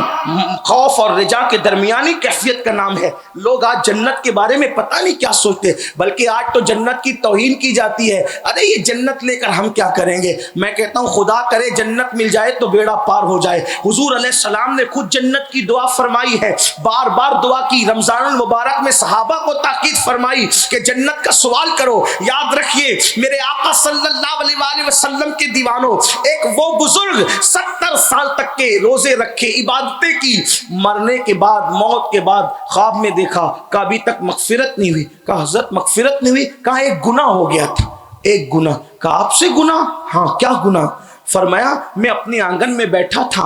خوف اور رجا کے درمیانی کیفیت کا نام ہے. لوگ آج جنت کے بارے میں پتہ نہیں کیا سوچتے, بلکہ آج تو جنت کی توہین کی جاتی ہے. ارے یہ جنت لے کر ہم کیا کریں گے؟ میں کہتا ہوں خدا کرے جنت مل جائے تو بیڑا پار ہو جائے. حضور علیہ السلام نے خود جنت کی دعا فرمائی ہے, بار بار دعا کی. رمضان المبارک میں صحابہ کو تاکید فرمائی کہ جنت کا سوال کرو. یاد رکھیے میرے آقا صلی اللہ علیہ وآلہ وسلم کے دیوانوں, ایک وہ بزرگ 70 سال تک کے روزے رکھے, عبادتیں کی, مرنے کے بعد موت کے بعد خواب میں دیکھا کہ ابھی تک مغفرت نہیں ہوئی. کہا حضرت مغفرت نہیں ہوئی؟ کہا ایک گناہ ہو گیا تھا. ایک گناہ؟ کہا آپ سے گناہ؟ ہاں. کیا گناہ؟ فرمایا میں اپنے آنگن میں بیٹھا تھا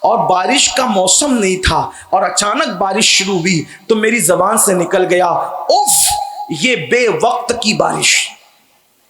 اور بارش کا موسم نہیں تھا اور اچانک بارش شروع ہوئی تو میری زبان سے نکل گیا اوف یہ بے وقت کی بارش.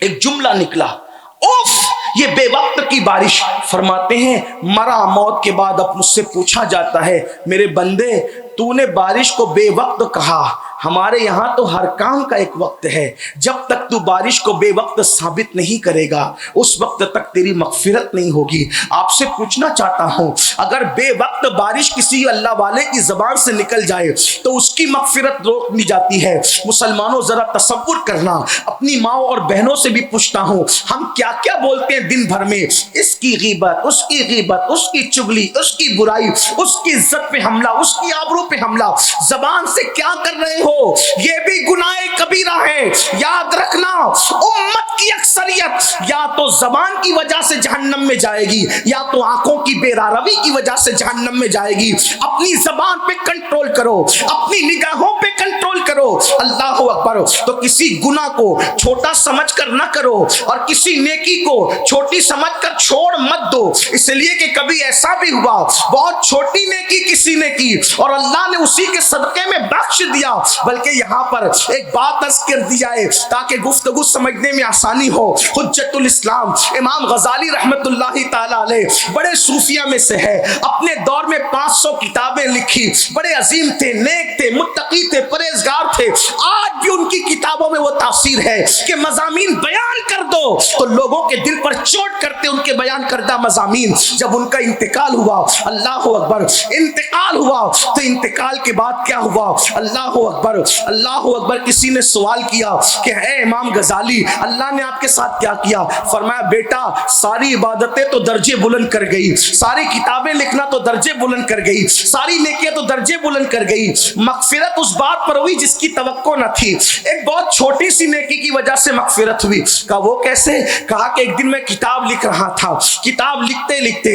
ایک جملہ نکلا اوف یہ بے وقت کی بارش. فرماتے ہیں مرا موت کے بعد اب مجھ سے پوچھا جاتا ہے میرے بندے تو نے بارش کو بے وقت کہا, ہمارے یہاں تو ہر کام کا ایک وقت ہے. جب تک تو بارش کو بے وقت ثابت نہیں کرے گا اس وقت تک تیری مغفرت نہیں ہوگی. آپ سے پوچھنا چاہتا ہوں اگر بے وقت بارش کسی اللہ والے کی زبان سے نکل جائے تو اس کی مغفرت روک دی جاتی ہے. مسلمانوں ذرا تصور کرنا, اپنی ماں اور بہنوں سے بھی پوچھتا ہوں ہم کیا کیا بولتے ہیں دن بھر میں, اس کی غیبت, اس کی غیبت, اس کی چگلی, اس کی برائی, اس کی عزت پہ حملہ, اس کی آبرو پہ حملہ. زبان سے کیا کر رہے ہو؟ یہ بھی گناہ کبیرہ ہے. یاد رکھنا امت کی اکثریت یا تو زبان کی وجہ سے جہنم میں جائے گی یا تو آنکھوں کی بے روی کی وجہ سے جہنم میں جائے گی. اپنی زبان پہ کنٹرول کرو, اپنی نگاہوں پہ کنٹرول کرو. اللہ اکبر. تو کسی گناہ کو چھوٹا سمجھ کر نہ کرو اور کسی نیکی کو چھوٹی سمجھ کر چھوڑ مت دو, اس لیے کہ کبھی ایسا بھی ہوا بہت چھوٹی نیکی کسی نے کی اور اللہ نے اسی کے صدقے میں بخش دیا. بلکہ یہاں پر ایک بات عرض کر دی جائے تاکہ گفتگو سمجھنے میں آسانی ہو. حجت الاسلام امام غزالی رحمت اللہ تعالی علیہ بڑے صوفیہ میں سے ہے, اپنے دور میں 500 کتابیں لکھی, بڑے عظیم تھے, نیک تھے, متقی تھے, پرہیزگار تھے. آج بھی ان کی کتابوں میں وہ تاثیر ہے کہ مضامین بیان کر دو تو لوگوں کے دل پر چوٹ کرتے ان کے بیان کردہ مضامین. جب ان کا انتقال ہوا, اللہ اکبر, انتقال ہوا تو انتقال کے بعد کیا ہوا؟ اللہ اکبر, اللہ اکبر. کسی نے سوال کیا کہ اے امام غزالی اللہ نے آپ کے ساتھ کیا کیا؟ فرمایا بیٹا ساری عبادتیں تو درجے بلند کر گئی, ساری کتابیں لکھنا تو درجے بلند کر گئی, ساری نیکیاں تو درجے بلند کر گئی, مغفرت اس بات پر ہوئی جس کی توقع نہ تھی. ایک بہت چھوٹی سی نیکی کی وجہ سے مغفرت ہوئی. کہا وہ کیسے؟ کہا کہ ایک دن میں کتاب لکھ رہا تھا, کتاب لکھتے لکھتے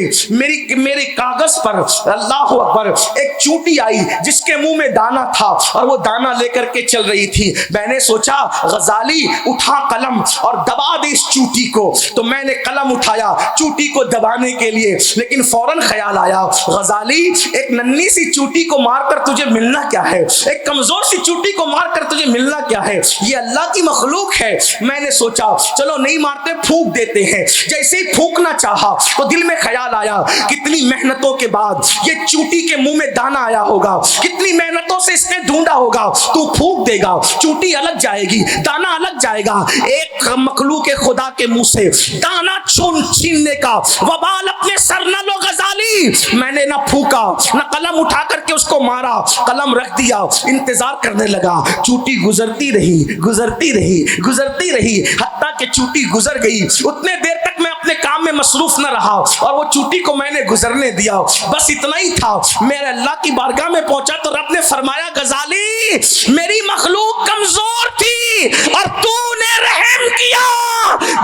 میرے کاغذ پر اللہ اکبر ایک چونٹی آئی جس کے منہ میں دانا تھا اور وہ دانا لے کر کے چل رہی تھی. میں نے سوچا غزالی اٹھا قلم اور دبا دے اس چونٹی کو, تو میں نے قلم اٹھایا چونٹی کو دبانے کے لیے, لیکن فوراً خیال آیا غزالی ایک ننھی سی چونٹی کو مار کر تجھے ملنا کیا ہے, ایک کمزور سی چونٹی کو مار کر تجھے ملنا کیا ہے, یہ اللہ کی مخلوق ہے. میں نے سوچا چلو نہیں مارتے پھونک دیتے ہیں. جیسے ہی پھونکنا چاہا تو دل میں خیال آیا کتنی محنتوں کے بعد یہ چونٹی کے منہ میں دانا آیا ہوگا, کتنی محنتوں سے اس نے ڈھونڈا ہوگا. تو پھونک دے گا چونٹی الگ جائے گی, دانا الگ جائے گا. ایک مخلوق خدا کے منہ سے دانا چھیننے کا وبال اپنے سر نہ لو غزالی. میں نے نہ پھونکا نہ قلم اٹھا کر کے اس کو مارا, قلم رکھ دیا, انتظار کرنے لگا. چونٹی گزرتی رہی گزرتی رہی گزرتی رہی حتیٰ کہ چونٹی گزر گئی. اتنے دیر تک میں اپنے کام میں مصروف نہ رہا اور وہ چونٹی کو میں نے گزرنے دیا. بس اتنا ہی تھا. میرے اللہ کی بارگاہ میں پہنچا تو رب نے فرمایا غزالی میری مخلوق کمزور تھی اور تو نے رحم کیا.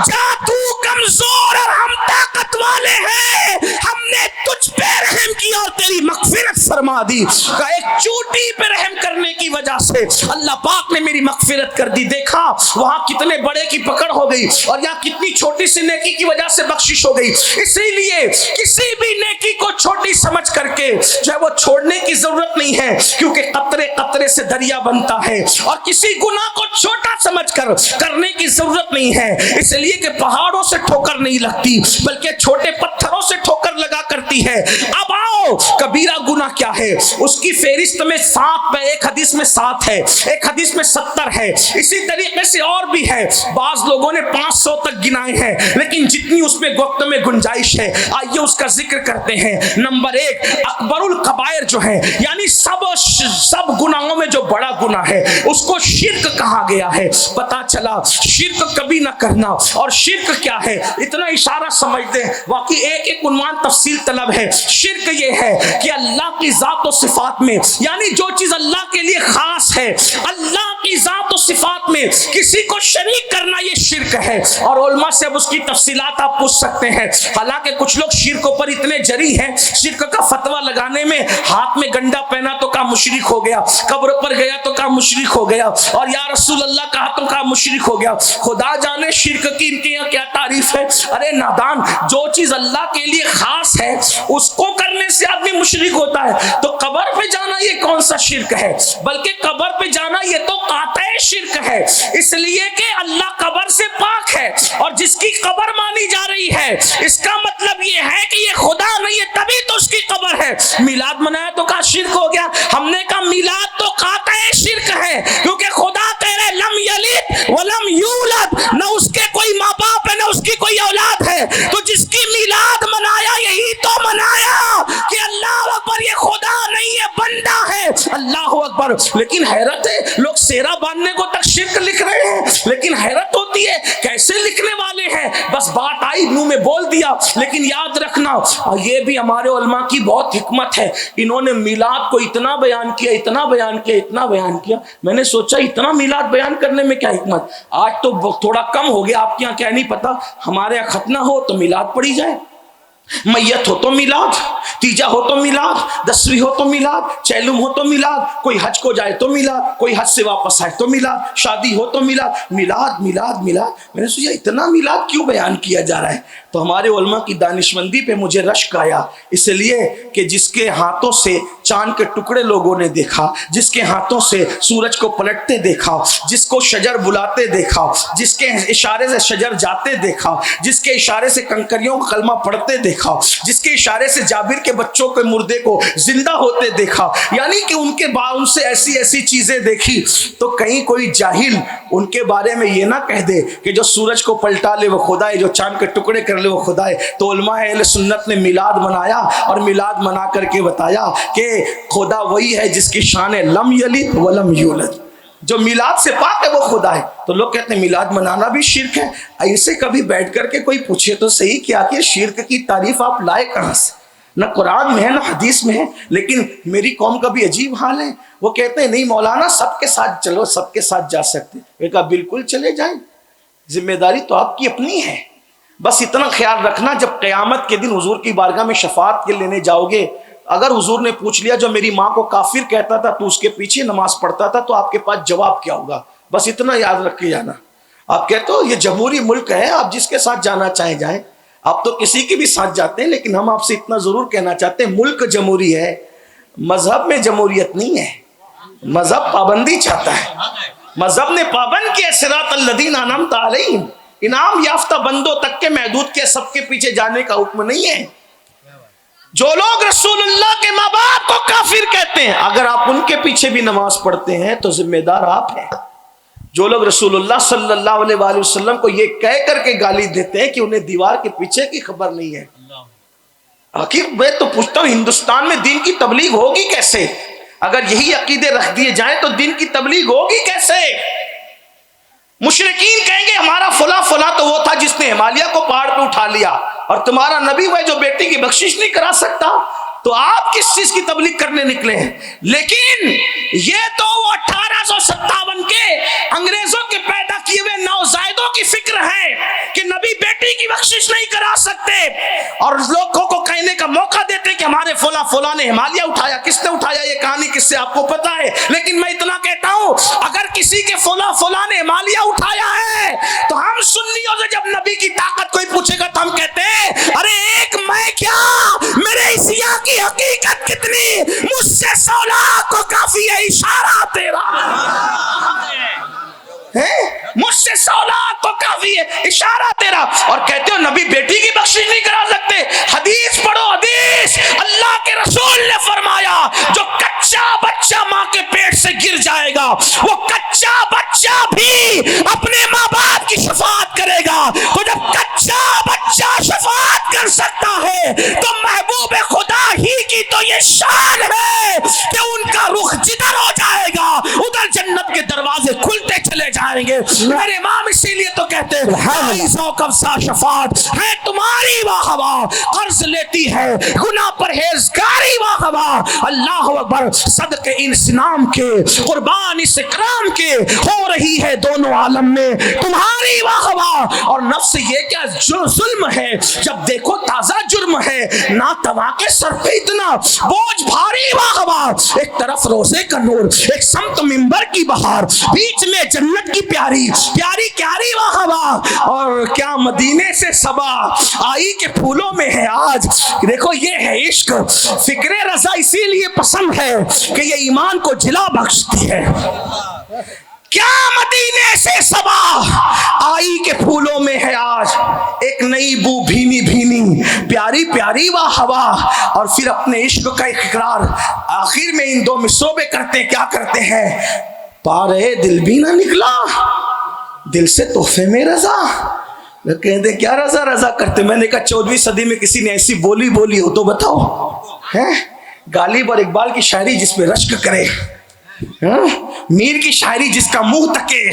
جا تو کمزور اور ہم طاقت والے ہیں, ہم نے تجھ پہ رحم کیا اور تیری مغفرت فرما دی. ایک چونٹی پہ رحم کرنے کی وجہ سے اللہ پاک نے میری مغفرت کر دی. دیکھا وہاں کتنے بڑے کی پکڑ ہو گئی اور یہاں کتنی چھوٹی سی نیکی کی وجہ سے بخشش ہو گئی. اسی لیے کسی بھی نیکی کو چھوٹی سمجھ کر کے جو ہے وہ چھوڑنے کی ضرورت نہیں ہے, کیونکہ قطرے قطرے سے دریا بنتا ہے. اور کسی گناہ کو چھوٹا سمجھ کر کرنے کی ضرورت نہیں ہے, اس لیے کہ پہاڑوں سے ٹھوکر نہیں لگتی بلکہ چھوٹے پتھروں سے ٹھوکر لگا کر کرتی ہے. اب آؤ کبیرہ گناہ کیا ہے. اس کی فہرست میں 7 ہے, ایک حدیث میں 7 ہے, ایک حدیث میں 70 ہے, اسی طریقے سے اور بھی ہے. بعض لوگوں نے 500 تک گنائے ہیں, لیکن جتنی اس میں وقت میں گنجائش ہے آئیے اس کا ذکر کرتے ہیں. نمبر 1 اکبر الکبائر جو ہے, یعنی سب گناہوں میں جو بڑا گناہ ہے اس کو شرک کہا گیا ہے. پتا چلا شرک کبھی نہ کرنا. اور شرک کیا ہے اتنا اشارہ سمجھتے ہیں, واقعی ایک ایک عنوان تفصیل طلب ہے. شرک یہ ہے کہ اللہ کی ذات و صفات میں, یعنی جو چیز اللہ کے لیے خاص ہے, اللہ کی ذات و صفات میں کسی کو شریک کرنا, یہ شرک ہے. اور علماء سے اب اس کی تفصیلات آپ پوچھ سکتے ہیں. حالانکہ کچھ لوگ شرک پر اتنے جری ہیں, شرک کا فتویٰ لگانے میں ہاتھ میں گنڈا پہنا تو کہا مشرک ہو گیا, قبر پر گیا تو کہا مشرک ہو گیا, اور یا رسول اللہ کہا تو کہا مشرک ہو گیا. خدا جانے شرک کی ان کے یہاں کیا تعریف ہے. ارے نادان, جو چیز اللہ کے لیے خاص ہے اس کو کرنے سے آدمی مشرک ہوتا ہے. تو قبر پہ جانا یہ کون سا شرک ہے, بلکہ قبر پہ جانا یہ تو قاطع شرک ہے, اس لیے کہ اللہ قبر سے پاک ہے, اور جس کی قبر مانی جا رہی ہے اس کا مطلب یہ ہے کہ یہ خدا نہیں ہے, تبھی تو اس کی قبر ہے. میلاد منایا تو کہا شرک ہو گیا. ہم نے کہا میلاد تو قاطع شرک ہے, کیونکہ خدا تیرے لم یلد ولم یولد, نہ اس کے کوئی ماں باپ ہے نہ اس کی کوئی اولاد ہے. تو جس کی میلاد منایا یہی تو منایا کہ اللہ اکبر یہ خدا نہیں ہے بندہ ہے. اللہ اکبر. لیکن حیرت ہے, لوگ سیرا باندھنے کو تک شرک لکھ رہے ہیں, لیکن حیرت ہوتی ہے کیسے لکھنے والے ہیں. بس بات آئی منہ میں بول دیا. لیکن یاد رکھنا یہ بھی ہمارے علماء کی بہت حکمت ہے, انہوں نے میلاد کو اتنا بیان کیا, اتنا بیان کیا, اتنا بیان کیا. میں نے سوچا اتنا میلاد بیان کرنے میں کیا حکمت. آج تو تھوڑا کم ہو گیا, آپ کے یہاں کیا نہیں پتا, ہمارے یہاں ختنہ ہو تو میلاد پڑھی جائے, میت ہو تو میلاد, تیجا ہو تو میلاد, 10ویں ہو تو میلاد, چیلم ہو تو میلاد, کوئی حج کو جائے تو میلاد, کوئی حج سے واپس آئے تو میلاد, شادی ہو تو میلاد, میلاد میلاد میلاد. میں نے سوچا اتنا میلاد کیوں بیان کیا جا رہا ہے. تو ہمارے علماء کی دانشمندی پہ مجھے رشک آیا, اس لیے کہ جس کے ہاتھوں سے چاند کے ٹکڑے لوگوں نے دیکھا, جس کے ہاتھوں سے سورج کو پلٹتے دیکھا, جس کو شجر بلاتے دیکھا, جس کے اشارے سے شجر جاتے دیکھا, جس کے اشارے سے کنکریوں کا کلمہ پڑھتے دیکھا, جس کے اشارے سے جابر کے بچوں کے مردے کو زندہ ہوتے دیکھا, یعنی کہ ان کے بعد ان سے ایسی ایسی چیزیں دیکھی. تو کہیں کوئی جاہل ان کے بارے میں یہ نہ کہہ دے کہ جو سورج کو پلٹا لے وہ خدا ہے, جو چاند کے ٹکڑے کر لے وہ خدا ہے. تو علماء اہل سنت نے میلاد منایا, اور میلاد منا کر کے بتایا کہ خدا وہی ہے جس کی شان ہے لم یلد ولم یولد, جو میلاد سے پاک ہے وہ خدا ہے. تو لوگ کہتے ہیں میلاد منانا بھی شرک ہے. ایسے کبھی بیٹھ کر کے کوئی پوچھے تو صحیح کیا کہ شرک کی تعریف آپ لائے کہاں سے, نہ قرآن میں ہے نہ حدیث میں ہے. لیکن میری قوم کا بھی عجیب حال ہے, وہ کہتے ہیں نہیں مولانا سب کے ساتھ چلو, سب کے ساتھ جا سکتے. میں کہا بالکل چلے جائیں, ذمہ داری تو آپ کی اپنی ہے. بس اتنا خیال رکھنا جب قیامت کے دن حضور کی بارگاہ میں شفاعت کے لینے جاؤ گے, اگر حضور نے پوچھ لیا جو میری ماں کو کافر کہتا تھا تو اس کے پیچھے نماز پڑھتا تھا, تو آپ کے پاس جواب کیا ہوگا. بس اتنا یاد رکھ کے جانا. آپ کہتے ہو یہ جمہوری ملک ہے, آپ جس کے ساتھ جانا چاہیں جائیں, آپ تو کسی کے بھی ساتھ جاتے ہیں, لیکن ہم آپ سے اتنا ضرور کہنا چاہتے ہیں ملک جمہوری ہے, مذہب میں جمہوریت نہیں ہے. مذہب پابندی چاہتا ہے, مذہب نے پابند کیا صراط الذین انعمت علیہم, انعام یافتہ بندوں تک کے محدود کے, سب کے پیچھے جانے کا حکم نہیں ہے. جو لوگ رسول اللہ کے ماں باپ کو کافر کہتے ہیں, اگر آپ ان کے پیچھے بھی نماز پڑھتے ہیں تو ذمہ دار آپ ہیں. جو لوگ رسول اللہ صلی اللہ علیہ وآلہ وسلم کو یہ کہہ کر کے گالی دیتے ہیں کہ انہیں دیوار کے پیچھے کی خبر نہیں ہے. آخر میں تو پوچھتا ہوں ہندوستان میں دین کی تبلیغ ہوگی کیسے؟ اگر یہی عقیدے رکھ دیے جائیں تو دین کی تبلیغ ہوگی کیسے؟ مشرکین کہیں گے ہمارا فلاں فلاں تو وہ تھا جس نے ہمالیہ کو پہاڑ پہ اٹھا لیا, اور تمہارا نبی وہ جو بیٹی کی بخشش نہیں کرا سکتا. تو آپ کس چیز کی تبلیغ کرنے نکلے ہیں؟ لیکن یہ تو 1857 کے انگریزوں کے پیدا کیے ہوئے نوزائیدوں کی فکر ہے کہ نبی بیٹی کی بخشش نہیں کرا سکتے, اور لوگوں کو کہنے کا موقع دیتے کہ ہمارے فلاں فلاں نے ہمالیہ اٹھایا. کس نے اٹھایا یہ کہانی کس سے آپ کو پتا ہے, لیکن میں اتنا کہتا ہوں اگر کسی کے فلاں فلاں نے ہمالیہ اٹھایا ہے تو ہم سنیوں سے جب نبی کی طاقت کوئی پوچھے گا تو ہم کہتے ہیں ارے ایک میں کیا, میرے عیسیٰ کی حقیقت کتنی, مجھ سے 100 لاکھ کو کافی ہے اشارہ تیرا ہے, مجھ سے 100 لاکھ کو کافی ہے اشارہ تیرا. اور کہتے ہو نبی بیٹی کی بخشش نہیں کرا سکتے, حدیث پڑھو حدیث. جو کچا بچہ ماں کے پیٹ سے گر جائے گا وہ کچا بچہ بھی اپنے ماں باپ کی شفاعت کرے گا. تو جب کچا بچہ شفاعت کر سکتا ہے تو محبوب خدا ہی کی تو یہ شان ہے کہ ان کا رخ جدھر ہو جائے گا ادھر جنت کے دروازے کھلتے چلے جائیں گے. میرے امام اسی لیے تو کہتے ہیں شفاعت ہے تمہاری واہ واہ، قرض لیتی ہے گناہ پرہیزگاری واہ واہ. اللہ اکبر، صدقے انسلام کے قربان اس اکرام کے ہو رہی ہے دونوں عالم میں تمہاری واہ واہ. اور نفس یہ کیا جو ظلم ہے، جب دیکھو تازہ جرم ہے، ناتوا کے سر پہ اتنا بوجھ بھاری واہ واہ. ایک طرف روزے کا نور، ایک سمت منبر کی بہار، بیچ میں جنت کی پیاری پیاری پیاری واہ واہ. اور کیا مدینے سے صبا آئی کے پھولوں میں ہے آج. دیکھو یہ ہے عشق. فکر رضا اسی لیے پسند ہے کہ یہ ایمان کو جلا بخشتی ہے. کیا مدینے سے صبا آئی کے پھولوں میں ہے آج، ایک نئی بو بھینی بھینی پیاری پیاری واہ ہوا. اور پھر اپنے عشق کا اقرار آخر میں ان دو مصروں میں کرتے کیا کرتے ہیں، پارے دل بھی نہ نکلا دل سے تحفے میں رضا. کہتے کیا رضا رضا کرتے. میں نے کہا 14ویں صدی میں کسی نے ایسی بولی بولی ہو تو بتاؤ. غالب اور اقبال کی شاعری جس میں رشک کرے، میر کی شاعری جس کا منہ تکے،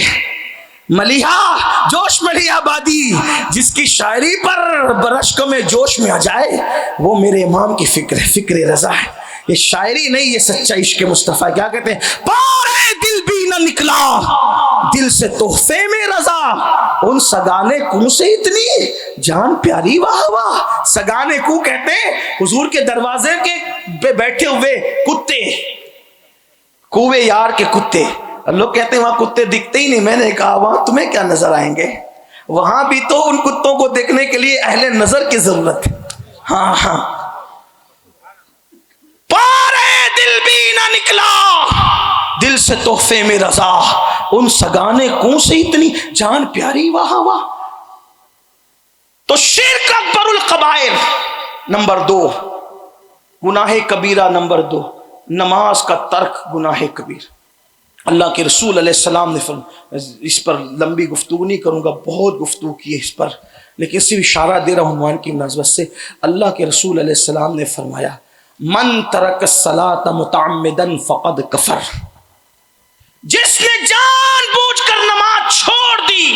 ملیحہ جوش ملی آبادی جس کی شاعری پر برشک میں جوش میں آ جائے، وہ میرے امام کی فکر ہے، فکر رضا ہے. یہ شاعری نہیں، یہ سچا عشق مصطفیٰ. کیا کہتے ہیں، پارے دل بھی نہ نکلا دل سے تحفے میں رضا. ان سگانے کو سے اتنی جان پیاری واہ واہ. سگانے کو کہتے ہیں حضور کے دروازے کے بیٹھے ہوئے کتے، کوے یار کے کتے. لوگ کہتے ہیں وہاں کتے دکھتے ہی نہیں. میں نے کہا وہاں تمہیں کیا نظر آئیں گے، وہاں بھی تو ان کتوں کو دیکھنے کے لیے اہل نظر کی ضرورت ہے. ہاں ہاں، پارے دل بھی نہ نکلا دل سے تحفے میں رضا. ان سگانے کوں سے اتنی جان پیاری واہ واہ. تو شرک اکبر القبائر نمبر 2، گناہ کبیرہ نمبر 2، نماز کا ترک گناہ کبیر. اللہ کے رسول علیہ السلام نے اس پر لمبی گفتگو نہیں کروں گا، بہت گفتگو کی ہے اس پر، لیکن صرف اشارہ دے رہا ہوں عنوان کی مناسبت سے. اللہ کے رسول علیہ السلام نے فرمایا من ترک الصلاۃ متعمدا فقد کفر. جس نے جان بوجھ کر نماز چھوڑ دی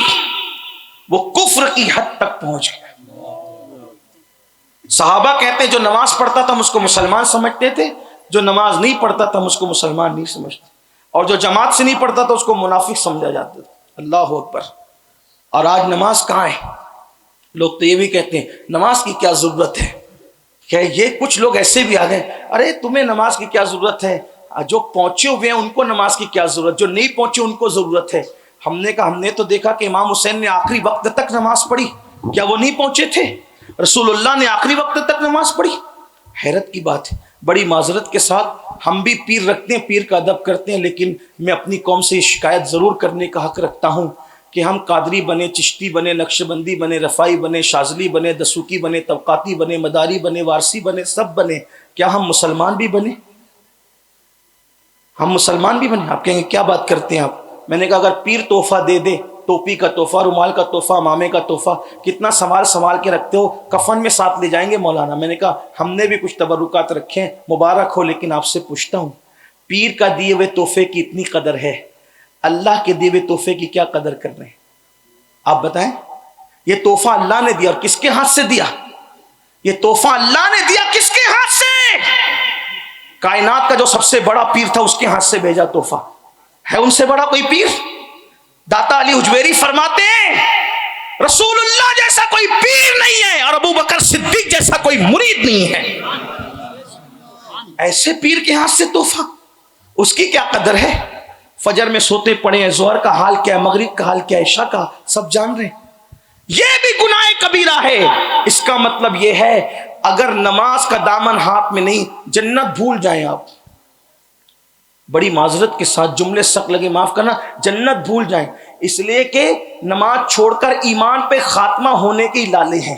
وہ کفر کی حد تک پہنچ گیا. صحابہ کہتے ہیں جو نماز پڑھتا تھا ہم اس کو مسلمان سمجھتے تھے، جو نماز نہیں پڑھتا تھا ہم اس کو مسلمان نہیں سمجھتے، اور جو جماعت سے نہیں پڑھتا تھا اس کو منافق سمجھا جاتا تھا. اللہ اکبر. اور آج نماز کہاں ہے؟ لوگ تو یہ بھی کہتے ہیں نماز کی کیا ضرورت ہے. کہ یہ کچھ لوگ ایسے بھی آ گئے، ارے تمہیں نماز کی کیا ضرورت ہے، جو پہنچے ہوئے ہیں ان کو نماز کی کیا ضرورت، جو نہیں پہنچے ان کو ضرورت ہے. ہم نے کہا ہم نے تو دیکھا کہ امام حسین نے آخری وقت تک نماز پڑھی، کیا وہ نہیں پہنچے تھے؟ رسول اللہ نے آخری وقت تک نماز پڑھی. حیرت کی بات ہے. بڑی معذرت کے ساتھ ہم بھی پیر رکھتے ہیں، پیر کا ادب کرتے ہیں، لیکن میں اپنی قوم سے یہ شکایت ضرور کرنے کا حق رکھتا ہوں کہ ہم قادری بنے، چشتی بنے، نقشبندی بنے، رفائی بنے، شاذلی بنے، دسوکی بنے، طبقاتی بنے، مداری بنے، وارسی بنے، سب بنے، کیا ہم مسلمان بھی بنے؟ ہم مسلمان بھی بنے؟ آپ کہیں گے کیا بات کرتے ہیں آپ. میں نے کہا اگر پیر تحفہ دے دے، ٹوپی کا تحفہ، رومال کا تحفہ، مامے کا تحفہ، کتنا سنبھال کے رکھتے ہو، کفن میں ساتھ لے جائیں گے مولانا. میں نے کہا ہم نے بھی کچھ تبرکات رکھے ہیں، مبارک ہو، لیکن آپ سے پوچھتا ہوں پیر کا دیے ہوئے تحفے کی اتنی قدر ہے، اللہ کے دیے ہوئے تحفے کی کیا قدر کر رہے ہیں؟ آپ بتائیں. یہ تحفہ اللہ نے دیا، اور کس کے ہاتھ سے دیا؟ یہ تحفہ اللہ نے دیا، کس کے ہاتھ سے؟ کائنات کا جو سب سے بڑا پیر تھا اس کے ہاتھ سے بھیجا تحفہ. ہے ان سے بڑا کوئی پیر؟ داتا علی حجویری فرماتے ہیں رسول اللہ جیسا کوئی پیر نہیں ہے اور ابو بکر صدیق جیسا کوئی مرید نہیں ہے. ایسے پیر کے ہاتھ سے تحفہ، اس کی کیا قدر ہے؟ فجر میں سوتے پڑے ہیں، ظہر کا حال کیا ہے، مغرب کا حال کیا ہے، عشاء کا سب جان رہے ہیں. یہ بھی گناہ کبیرہ ہے. اس کا مطلب یہ ہے اگر نماز کا دامن ہاتھ میں نہیں، جنت بھول جائیں آپ. بڑی معذرت کے ساتھ جملے سخت لگے معاف کرنا، جنت بھول جائیں، اس لیے کہ نماز چھوڑ کر ایمان پہ خاتمہ ہونے کے لالے ہیں.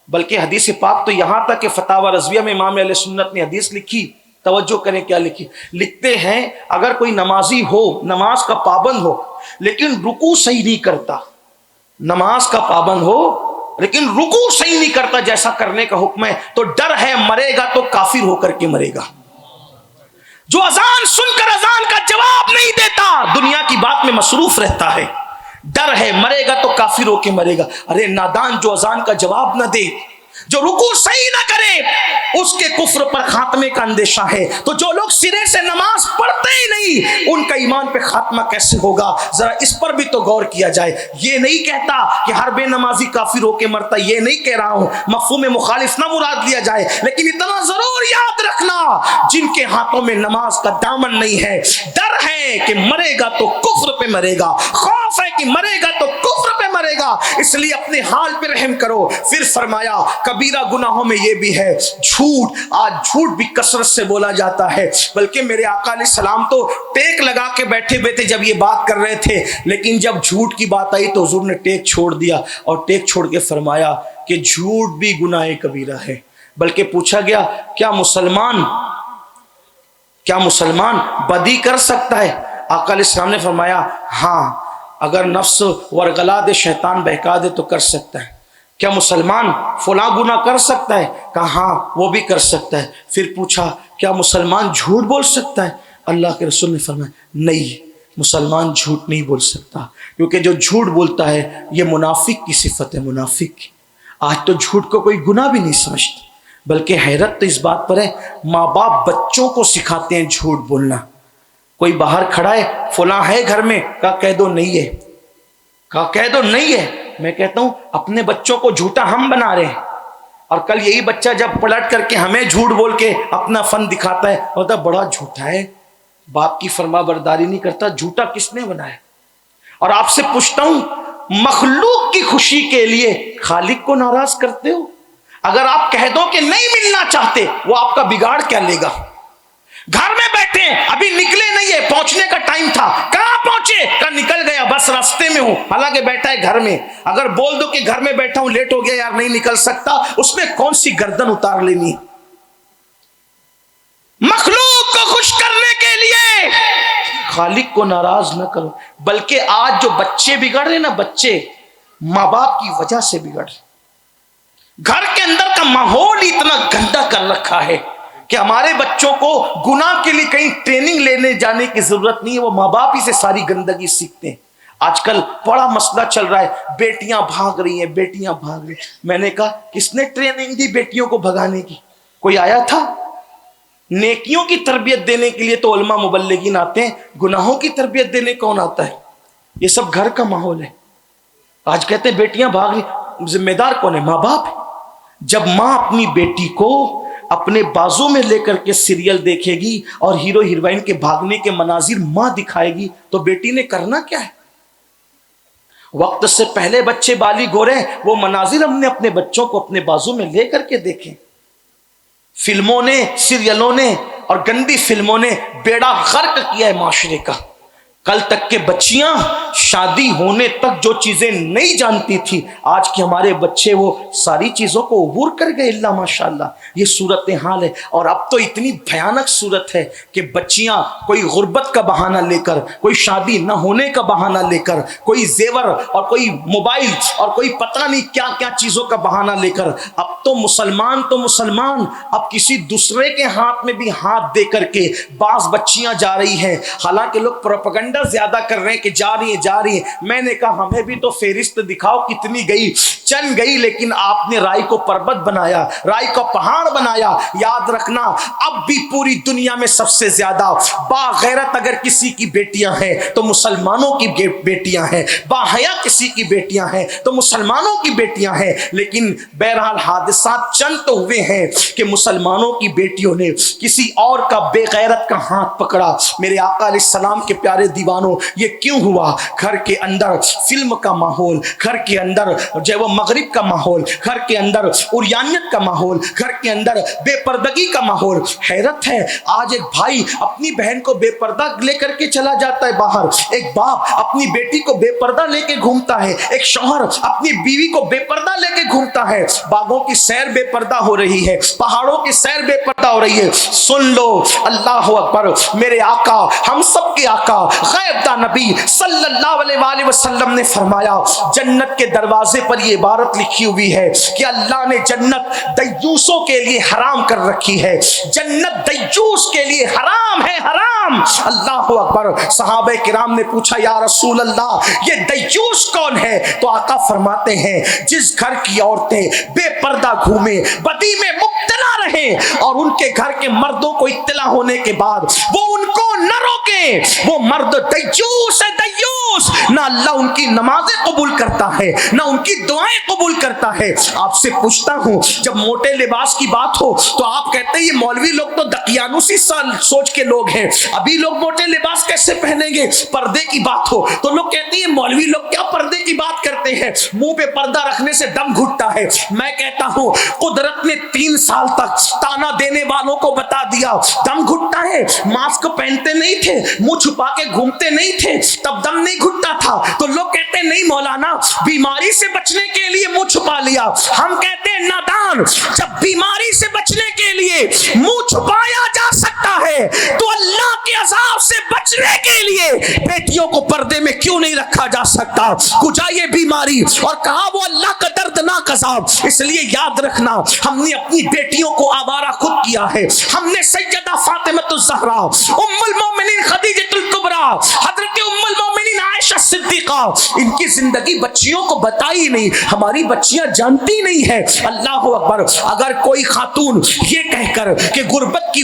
بلکہ حدیث پاک تو یہاں تک کہ فتاوی رضویہ میں امام اہل سنت نے حدیث لکھی توجہ کریں کیا لکھتے ہیں، اگر کوئی نمازی ہو، نماز کا پابند ہو لیکن رکوع صحیح نہیں کرتا، نماز کا پابند ہو لیکن رکوع صحیح نہیں کرتا جیسا کرنے کا حکم ہے، تو ڈر ہے مرے گا تو کافر ہو کر کے مرے گا۔ جو اذان سن کر اذان کا جواب نہیں دیتا، دنیا کی بات میں مصروف رہتا ہے، ڈر ہے مرے گا تو کافر ہو کے مرے گا۔ ارے نادان جو اذان کا جواب نہ دے، جو رکوع صحیح نہ کرے، اس کے کفر پر خاتمے کا اندیشہ ہے۔ تو جو لوگ سرے سے نماز پڑھتے ہی نہیں، ان کا ایمان پہ خاتمہ کیسے ہوگا؟ ذرا اس پر بھی تو غور کیا جائے۔ یہ نہیں کہتا کہ ہر بے نمازی کافر ہو کے مرتا، یہ نہیں کہہ رہا ہوں، مفہوم مخالف نہ مراد لیا جائے، لیکن اتنا ضرور یاد رکھنا، جن کے ہاتھوں میں نماز کا دامن نہیں ہے، ڈر ہے کہ مرے گا تو کفر پہ مرے گا، خوف ہے کہ مرے گا تو کفر پہ مرے گا، اس لیے اپنے حال پہ رحم کرو۔ پھر فرمایا کبیرہ گناہوں میں یہ بھی ہے جھوٹ۔ آج جھوٹ بھی کثرت سے بولا جاتا ہے، بلکہ میرے آقا علیہ السلام تو ٹیک لگا کے بیٹھے ہوئے تھے جب یہ بات کر رہے تھے، لیکن جب جھوٹ کی بات آئی تو حضور نے ٹیک چھوڑ دیا، اور ٹیک چھوڑ کے فرمایا کہ جھوٹ بھی گناہ کبیرہ ہے۔ بلکہ پوچھا گیا کیا مسلمان بدی کر سکتا ہے؟ آقا علیہ السلام نے فرمایا ہاں، اگر نفس ورگلا دے، شیطان بہکا دے تو کر سکتا ہے۔ کیا مسلمان فلاں گناہ کر سکتا ہے؟ کہا ہاں وہ بھی کر سکتا ہے۔ پھر پوچھا کیا مسلمان جھوٹ بول سکتا ہے؟ اللہ کے رسول نے فرمایا نہیں، مسلمان جھوٹ نہیں بول سکتا، کیونکہ جو جھوٹ بولتا ہے یہ منافق کی صفت ہے، منافق کی۔ آج تو جھوٹ کو کوئی گناہ بھی نہیں سمجھتا، بلکہ حیرت تو اس بات پر ہے ماں باپ بچوں کو سکھاتے ہیں جھوٹ بولنا۔ کوئی باہر کھڑا ہے، فلاں ہے گھر میں، کہا کہہ دو نہیں ہے، کہا کہہ دو نہیں ہے۔ میں کہتا ہوں اپنے بچوں کو جھوٹا ہم بنا رہے ہیں، اور کل یہی بچہ جب پلٹ کر کے ہمیں جھوٹ بول کے اپنا فن دکھاتا ہے، ہوتا بڑا جھوٹا ہے، باپ کی فرما برداری نہیں کرتا، جھوٹا کس نے بنایا؟ اور آپ سے پوچھتا ہوں، مخلوق کی خوشی کے لیے خالق کو ناراض کرتے ہو؟ اگر آپ کہہ دو کہ نہیں ملنا چاہتے، وہ آپ کا بگاڑ کیا لے گا؟ گھر میں بیٹھے ہیں، ابھی نکلے نہیں ہے، پہنچنے کا ٹائم تھا، کہاں پہنچے؟ کہاں نکل گیا، بس راستے میں ہوں، حالانکہ بیٹھا ہے گھر میں۔ اگر بول دو کہ گھر میں بیٹھا ہوں، لیٹ ہو گیا یار نہیں نکل سکتا، اس میں کون سی گردن اتار لینی؟ مخلوق کو خوش کرنے کے لیے خالق کو ناراض نہ کرو۔ بلکہ آج جو بچے بگڑ رہے نا، بچے ماں باپ کی وجہ سے بگڑ رہے۔ گھر کے اندر کا ماحول اتنا گندا کر رکھا ہے کہ ہمارے بچوں کو گناہ کے لیے کہیں ٹریننگ لینے جانے کی ضرورت نہیں ہے، وہ ماں باپ ہی سے ساری گندگی سیکھتے ہیں۔ آج کل بڑا مسئلہ چل رہا ہے، بیٹیاں بھاگ رہی ہیں، بیٹیاں بھاگ رہی ہیں۔ میں نے کہا کس نے ٹریننگ دی بیٹیوں کو بھگانے کی؟ کوئی آیا تھا؟ نیکیوں کی تربیت دینے کے لیے تو علماء مبلغین آتے ہیں، گناہوں کی تربیت دینے کون آتا ہے؟ یہ سب گھر کا ماحول ہے۔ آج کہتے ہیں بیٹیاں بھاگ رہی، ذمہ دار کون ہے؟ ماں باپ۔ جب ماں اپنی بیٹی کو اپنے بازو میں لے کر کے سیریل دیکھے گی اور ہیرو ہیروئن کے بھاگنے کے مناظر ماں دکھائے گی، تو بیٹی نے کرنا کیا ہے؟ وقت سے پہلے بچے بالغ ہو رہے ہیں، وہ مناظر ہم نے اپنے بچوں کو اپنے بازو میں لے کر کے دیکھیں۔ فلموں نے، سیریلوں نے اور گندی فلموں نے بیڑا غرق کیا ہے معاشرے کا۔ کل تک کے بچیاں شادی ہونے تک جو چیزیں نہیں جانتی تھی، آج کے ہمارے بچے وہ ساری چیزوں کو عبور کر گئے، اللہ ماشاءاللہ۔ یہ صورتحال ہے، اور اب تو اتنی بھیانک صورت ہے کہ بچیاں کوئی غربت کا بہانہ لے کر، کوئی شادی نہ ہونے کا بہانہ لے کر، کوئی زیور اور کوئی موبائل اور کوئی پتہ نہیں کیا کیا چیزوں کا بہانہ لے کر، اب تو مسلمان اب کسی دوسرے کے ہاتھ میں بھی ہاتھ دے کر کے بعض بچیاں جا رہی ہیں۔ حالانکہ لوگ پروپیگنڈا زیادہ کر رہے ہیں کہ جا رہی ہیں۔ میں نے کہا ہمیں بھی تو فہرست دکھاؤ کتنی گئی، چند گئی، لیکن آپ نے رائے کو پربت بنایا، رائے کو پہاڑ بنایا۔ یاد رکھنا اب بھی پوری دنیا میں سب سے زیادہ باغیرت اگر کسی کی بیٹیاں ہیں تو مسلمانوں کی بیٹیاں ہیں، باحیا کسی کی بیٹیاں ہیں تو مسلمانوں کی بیٹیاں ہیں۔ لیکن بہرحال حادثات چند تو ہوئے ہیں کہ مسلمانوں کی بیٹیوں نے کسی اور کا بے غیرت کا ہاتھ پکڑا۔ میرے آقا علیہ السلام کے پیارے دیوانوں، یہ کیوں ہوا؟ گھر کے اندر فلم کا ماحول، گھر کے اندر جو وہ مغرب کا ماحول، گھر کے اندر عریانیت کا ماحول، گھر کے اندر بے پردگی کا ماحول. حیرت ہے آج ایک بھائی اپنی بہن کو بے پردہ لے کر کے چلا جاتا ہے باہر، ایک باپ اپنی بیٹی کو بے پردہ لے کے گھومتا ہے، ایک شوہر اپنی بیوی کو بے پردہ لے کے گھومتا ہے. باغوں کی سیر بے پردہ ہو رہی ہے، پہاڑوں کی سیر بے پردہ ہو رہی ہے. سن لو، اللہ اکبر، میرے آقا، ہم سب کے آقا، غیب داں نبی صلی اللہ علیہ وآلہ وسلم نے فرمایا جنت کے دروازے پر یہ عبارت لکھی ہوئی ہے کہ اللہ نے جنت دیوسوں کے لیے حرام کر رکھی ہے. جنت دیوس کے لیے حرام ہے، حرام. اللہ اکبر. صحابہ کرام نے پوچھا یا رسول اللہ یہ دیوس کون ہے؟ تو آقا فرماتے ہیں جس گھر کی عورتیں بے پردہ گھومیں، بدی میں مبتلا رہیں اور ان کے گھر کے مردوں کو اطلاع ہونے کے بعد وہ ان کو نہ روکیں، وہ مرد دیوس ہے، دیوس. نہ اللہ ان کی نمازیں قبول کرتا ہے، نہ ان کی دعائیں قبول کرتا ہے. آپ سے پوچھتا ہوں، جب موٹے لباس کی بات ہو تو آپ کہتے ہیں یہ مولوی لوگ تو دقیانوسی سوچ کے لوگ ہیں، ابھی لوگ موٹے لباس کیسے پہنیں گے؟ پردے کی بات ہو تو لوگ کہتے ہیں مولوی لوگ کیا پردے کی بات کرتے ہیں، منہ پہ پردہ رکھنے سے دم گھٹتا ہے. میں کہتا ہوں قدرت نے 3 سال تک تانا دینے والوں کو بتا دیا دم گھٹتا ہے. ماسک پہنتے نہیں تھے، منہ چھپا کے گھومتے نہیں تھے، تب دم نہیں گھٹتا تھا. تو لوگ کہتے ہیں نہیں مولانا بیماری سے بچنے کے لیے منہ چھپا لیا. ہم کہتے ہیں نادان، جب بیماری سے بچنے کے لیے منہ چھپایا جا سکتا ہے تو اللہ کے عذاب سے بچنے کے لیے بیٹیوں کو پردے میں کیوں نہیں رکھا جا سکتا؟ کجا یہ بیماری اور کہا وہ اللہ کا دردناک عذاب. اس لیے یاد رکھنا ہم نے اپنی بیٹیوں کو آوارہ خود کیا ہے. ہم نے سیدہ فاطمہ الزہرا، ام المومنین خدیجہ الکبریٰ، حضرت ام المومنین عائشہ صدیقہ، ان کی زندگی بچیوں کو بتائی نہیں، ہماری بچیاں جانتی نہیں ہے. اللہ اکبر. اگر کوئی خاتون یہ کہہ کر کہ غربت کی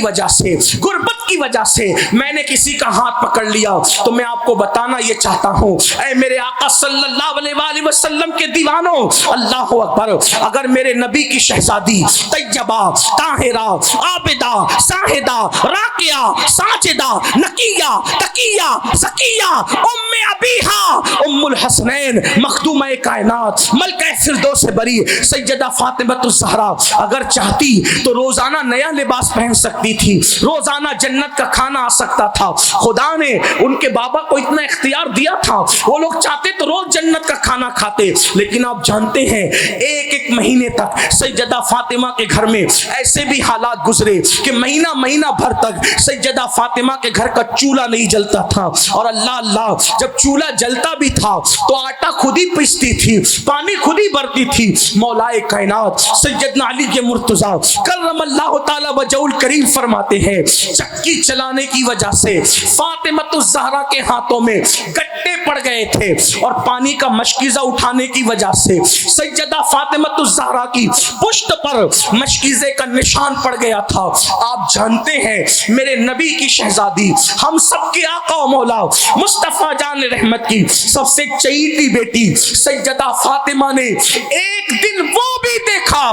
وجہ سے میں نے کسی کا ہاتھ پکڑ لیا، تو میں آپ کو بتانا یہ چاہتا ہوں اے میرے آقا صلی اللہ علیہ وآلہ وسلم کے دیوانوں، اللہ اکبر، اگر میرے نبی کی شہزادی طیبہ، طاہرہ، عابدہ، زاہدہ، راقیہ، ساجدہ، نقیہ، تقیہ، زکیہ، ام ابیہا، ام الحسنین، مخدومہ کائنات، ملکہ فردوس بری، سیدہ فاطمہ الزہرا اگر چاہتی تو روزانہ نیا لباس پہن سکتی تھی، روزانہ جنت کا کھانا آ سکتا تھا. خدا نے ان کے بابا کو اتنا اختیار دیا تھا، وہ لوگ چاہتے تو روز جنت کا کھانا کھاتے. لیکن آپ جانتے ہیں ایک مہینے تک سیدہ فاطمہ کے گھر میں ایسے بھی حالات گزرے کہ مہینہ بھر تک سیدہ فاطمہ کے گھر کا چولہا نہیں جلتا تھا. اور اللہ جب چولہا جلتا بھی تھا تو آٹا خود ہی پیستی تھی، پانی خود ہی بھرتی تھی. مولائے کائنات سیدنا علی کے مرتضیٰ کرم اللہ تعالی وجہہ الکریم فرماتے ہیں چکی چلانے کی وجہ سے فاطمہ الزہرا کے ہاتھوں میں گٹے پڑ گئے تھے اور پانی کا مشکیزہ اٹھانے کی وجہ سے سیدہ فاطمہ الزہرا کی پشت پر مشکیزے کا نشان پڑ گیا تھا. آپ جانتے ہیں میرے نبی کی شہزادی، ہم سب کے آقا و مولا مصطفیٰ جان رحمت کی سب سے چہیتی بیٹی سیدہ فاطمہ نے ایک دن وہ بھی دیکھا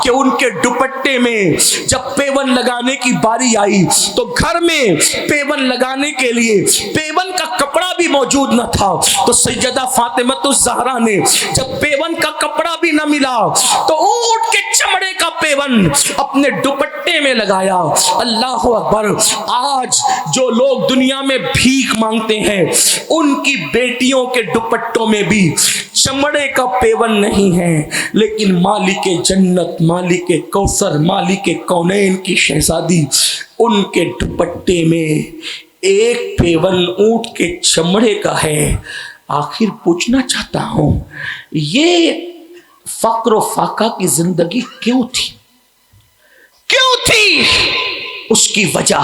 کہ ان کے دوپٹے میں جب پیون لگانے کی باری آئی تو گھر میں پیون لگانے کے لیے پیون کا کپڑا بھی موجود نہ تھا. تو سیدہ فاطمہ الزہرا نے جب پیون کا کپڑا بھی نہ ملا تو اونٹ کے چمڑے کا پیون اپنے دوپٹے میں لگایا. اللہ اکبر. آج جو لوگ دنیا میں بھیک مانگتے ہیں ان کی بیٹیوں کے دوپٹوں میں بھی چمڑے کا پیون نہیں ہے، لیکن مالک جنت، مالک کوثر، مالک کونین کی شہزادی، ان کے دوپٹے میں ایک پیون اونٹ کے چمڑے کا ہے. آخر پوچھنا چاہتا ہوں یہ فقر و فاقہ کی زندگی کیوں تھی؟ اس کی وجہ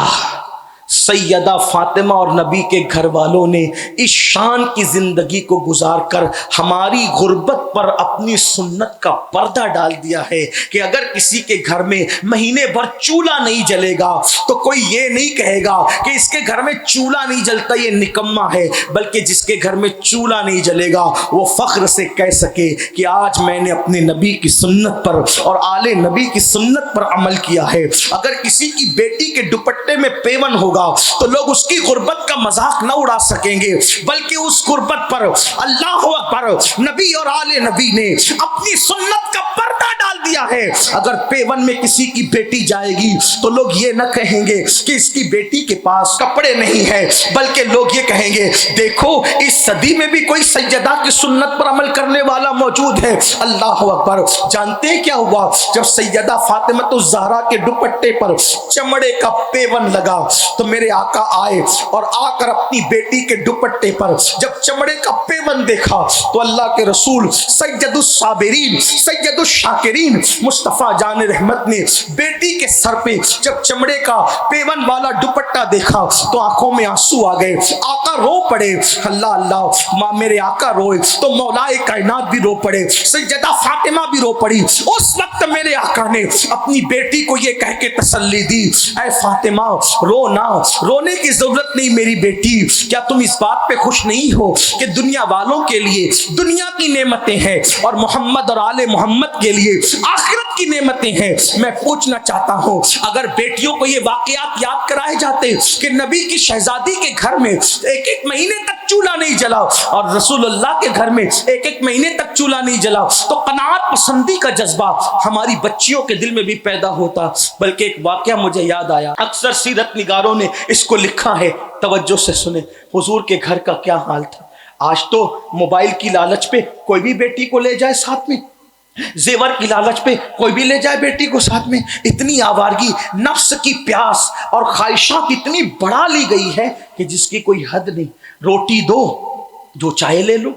سیدہ فاطمہ اور نبی کے گھر والوں نے اس شان کی زندگی کو گزار کر ہماری غربت پر اپنی سنت کا پردہ ڈال دیا ہے کہ اگر کسی کے گھر میں مہینے بھر چولہا نہیں جلے گا تو کوئی یہ نہیں کہے گا کہ اس کے گھر میں چولہا نہیں جلتا یہ نکما ہے، بلکہ جس کے گھر میں چولہا نہیں جلے گا وہ فخر سے کہہ سکے کہ آج میں نے اپنے نبی کی سنت پر اور آل نبی کی سنت پر عمل کیا ہے. اگر کسی کی بیٹی کے دوپٹے میں پیون ہوگا ہوگا تو لوگ اس کی غربت کا مذاق نہ اڑا سکیں گے، بلکہ اس غربت پر اللہ اکبر نبی اور آل نبی نے اپنی سنت کا پردہ ڈال دیا ہے۔ اگر پیون میں کسی کی بیٹی جائے گی تو لوگ یہ نہ کہیں گے کہ اس کی بیٹی کے پاس کپڑے نہیں ہیں، بلکہ لوگ یہ کہیں گے دیکھو اس صدی میں بھی کوئی سیدہ کی سنت پر عمل کرنے والا موجود ہے۔ اللہ اکبر۔ جانتے ہیں کیا ہوا؟ جب سیدہ فاطمہ الزہرا کے دوپٹے پر چمڑے کا پیون لگا تو میرے آقا آئے اور آ کر اپنی بیٹی کے دوپٹے پر جب چمڑے کا پیون دیکھا تو اللہ کے رسول سید الصابرین سید الشاکرین مصطفیٰ جان رحمت نے بیٹی کے سر پہ جب چمڑے کا پیون والا دوپٹہ دیکھا تو آنکھوں میں آنسو آ گئے، آقا رو پڑے۔ اللہ اللہ، ماں میرے آقا روئے تو مولا کائنات بھی رو پڑے، سیدہ فاطمہ بھی رو پڑی۔ اس وقت میرے آقا نے اپنی بیٹی کو یہ کہہ کے تسلی دی، اے فاطمہ رو نہ، رونے کی ضرورت نہیں میری بیٹی۔ کیا تم اس بات پہ خوش نہیں ہو کہ دنیا والوں کے لیے دنیا کی نعمتیں ہیں اور محمد اور آل محمد کے لیے آخرت کی نعمتیں ہیں؟ میں پوچھنا چاہتا ہوں اگر بیٹیوں کو یہ واقعات یاد کرائے جاتے کہ نبی کی شہزادی کے گھر میں ایک ایک مہینے تک چولہا نہیں جلا اور رسول اللہ کے گھر میں ایک ایک مہینے تک چولہا نہیں جلا تو قناعت پسندی کا جذبہ ہماری بچیوں کے دل میں بھی پیدا ہوتا۔ بلکہ ایک واقعہ مجھے یاد آیا، اکثر سیرت نگاروں نے اس کو لکھا ہے، توجہ سے سنیں، حضور کے گھر کا کیا حال تھا۔ آج تو موبائل کی لالچ پہ کوئی بھی بیٹی کو لے جائے ساتھ میں، زیور کی لالچ پہ کوئی بھی لے جائے بیٹی کو ساتھ میں، اتنی آوارگی، نفس کی پیاس اور خواہشات اتنی بڑھا لی گئی ہے کہ جس کی کوئی حد نہیں۔ روٹی دو جو چاہے لے لو،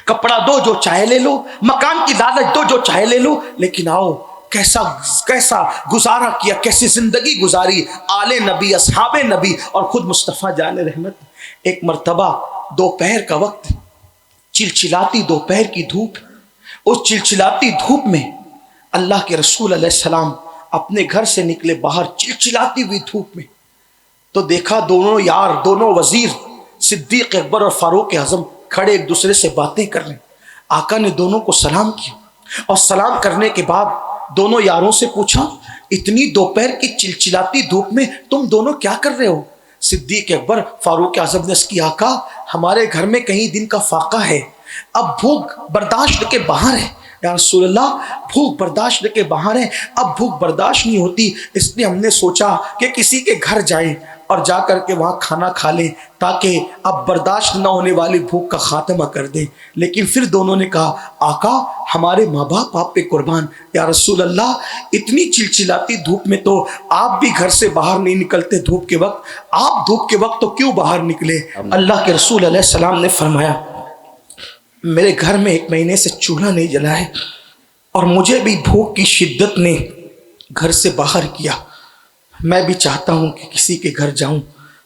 کپڑا دو جو چاہے لے لو، مکان کی لالچ دو جو چاہے لے لو، لیکن آؤ کیسا گزارا کیا، کیسی زندگی گزاری آل نبی، اصحاب نبی اور خود مصطفیٰ جان رحمت۔ ایک مرتبہ دوپہر کا وقت، چلچلاتی دوپہر کی دھوپ، اس چلچلاتی دھوپ میں اللہ کے رسول علیہ السلام اپنے گھر سے نکلے باہر چلچلاتی ہوئی دھوپ میں، تو دیکھا دونوں یار، دونوں وزیر صدیق اکبر اور فاروق اعظم کھڑے ایک دوسرے سے باتیں کر رہے ہیں۔ آقا نے دونوں کو سلام کیا اور سلام کرنے کے بعد دونوں یاروں سے پوچھا اتنی دوپہر کی چلچلاتی دھوپ میں تم دونوں کیا کر رہے ہو؟ صدیق اکبر فاروق اعظم نے اس کی آقا ہمارے گھر میں کہیں دن کا فاقہ ہے، اب بھوک برداشت کے باہر ہے، یا رسول اللہ بھوک برداشت کے باہر ہے، اب بھوک برداشت نہیں ہوتی، اس لیے ہم نے سوچا کہ کسی کے گھر جائیں اور جا کر کے وہاں کھانا کھا لیں تاکہ اب برداشت نہ ہونے والی بھوک کا خاتمہ کر دیں۔ لیکن پھر دونوں نے کہا آقا ہمارے ماں باپ آپ پہ قربان، یا رسول اللہ اتنی چلچلاتی دھوپ میں تو آپ بھی گھر سے باہر نہیں نکلتے دھوپ کے وقت، آپ دھوپ کے وقت تو کیوں باہر نکلے؟ اللہ کے رسول علیہ السلام نے فرمایا میرے گھر میں ایک مہینے سے چولہا نہیں جلا ہے اور مجھے بھی بھوک کی شدت نے گھر سے باہر کیا، میں بھی چاہتا ہوں کہ کسی کے گھر جاؤں،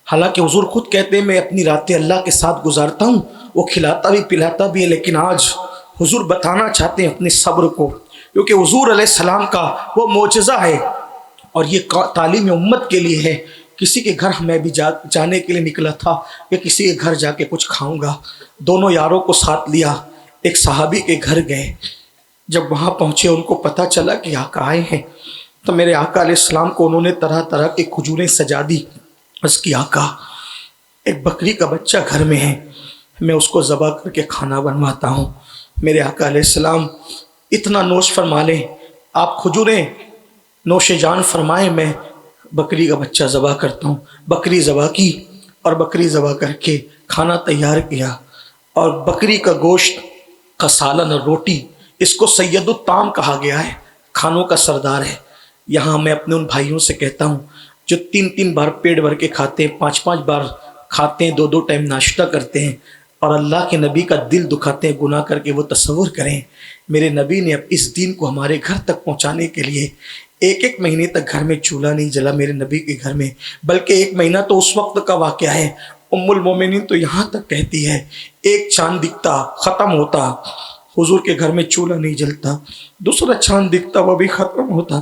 حالانکہ حضور خود کہتے ہیں میں اپنی راتیں اللہ کے ساتھ گزارتا ہوں، وہ کھلاتا بھی پلاتا بھی ہے، لیکن آج حضور بتانا چاہتے ہیں اپنے صبر کو، کیونکہ حضور علیہ السلام کا وہ معجزہ ہے اور یہ تعلیم امت کے لیے ہے۔ کسی کے گھر میں بھی جانے کے لیے نکلا تھا کہ کسی کے گھر جا کے کچھ کھاؤں گا، دونوں یاروں کو ساتھ لیا، ایک صحابی کے گھر گئے، جب وہاں پہنچے ان کو پتہ چلا کہ آقا آئے ہیں تو میرے آقا علیہ السلام کو انہوں نے طرح طرح کی کھجوریں سجا دی، اس کی آقا ایک بکری کا بچہ گھر میں ہے، میں اس کو ذبح کر کے کھانا بنواتا ہوں۔ میرے آقا علیہ السلام اتنا نوش فرما لیں، آپ کھجوریں نوش جان فرمائیں، میں بکری کا بچہ ذبح کرتا ہوں۔ بکری ذبح کی اور بکری ذبح کر کے کھانا تیار کیا اور بکری کا گوشت کا سالن اور روٹی، اس کو سید الطعام کہا گیا ہے، کھانوں کا سردار ہے۔ یہاں میں اپنے ان بھائیوں سے کہتا ہوں جو 3 بار پیٹ بھر کے کھاتے ہیں، 5 بار کھاتے ہیں، 2 ٹائم ناشتہ کرتے ہیں اور اللہ کے نبی کا دل دکھاتے ہیں گناہ کر کے، وہ تصور کریں میرے نبی نے اب اس دین کو ہمارے گھر تک پہنچانے کے لیے ایک مہینے تک گھر میں چولہا نہیں جلا میرے نبی کے گھر میں، بلکہ 1 مہینہ تو اس وقت کا واقعہ ہے۔ ام المومنین تو یہاں تک کہتی ہے ایک چاند دکھتا ختم ہوتا، حضور کے گھر میں چولہا نہیں جلتا، دوسرا چاند دکھتا وہ بھی ختم ہوتا،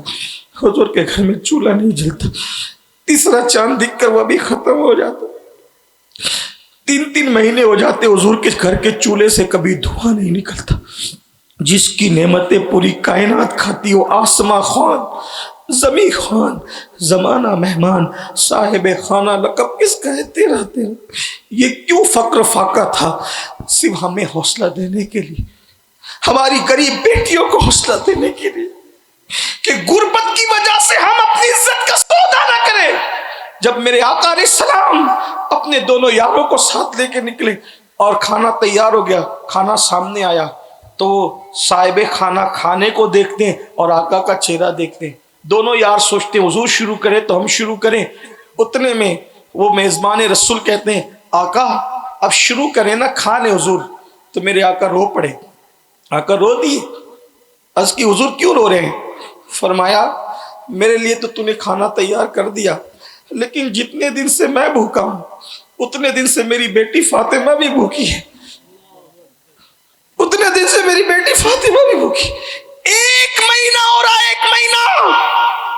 حضور کے گھر میں چولہا نہیں جلتا، تیسرا چاند دکھ کر وہ بھی ختم ہو جاتا، 3 مہینے ہو جاتے حضور کے گھر کے چولہے سے کبھی دھواں نہیں نکلتا۔ جس کی نعمتیں پوری کائنات کھاتی ہو، آسما خوان زمیں خوان زمانہ مہمان صاحب خانہ لقب کس کا ہے تیرا تیرا. یہ کیوں فقر فاقہ تھا؟ صرف ہمیں حوصلہ دینے کے لیے، ہماری غریب بیٹیوں کو حوصلہ دینے کے لیے کہ غربت کی وجہ سے ہم اپنی عزت کا سودا نہ کریں. جب میرے آقا علیہ السلام اپنے دونوں یاروں کو ساتھ لے کے نکلے اور کھانا تیار ہو گیا، کھانا سامنے آیا تو صاحب کھانا کھانے کو دیکھتے ہیں اور آقا کا چہرہ دیکھتے ہیں. دونوں یار سوچتے ہیں حضور شروع کرے تو ہم شروع کریں. اتنے میں وہ میزبان رسول کہتے ہیں آقا اب شروع کریں نا، کھا لیں حضور. تو میرے آقا رو پڑے. آقا رو دیے. عرض کی حضور کیوں رو رہے ہیں؟ فرمایا میرے لیے تو تو نے کھانا تیار کر دیا، لیکن جتنے دن سے میں بھوکا ہوں اتنے دن سے میری بیٹی فاطمہ بھی بھوکی ہے، اتنے دن سے میری بیٹی فاطمہ بھی بھوکی. 1 مہینہ ہو رہا ہے، 1 مہینہ.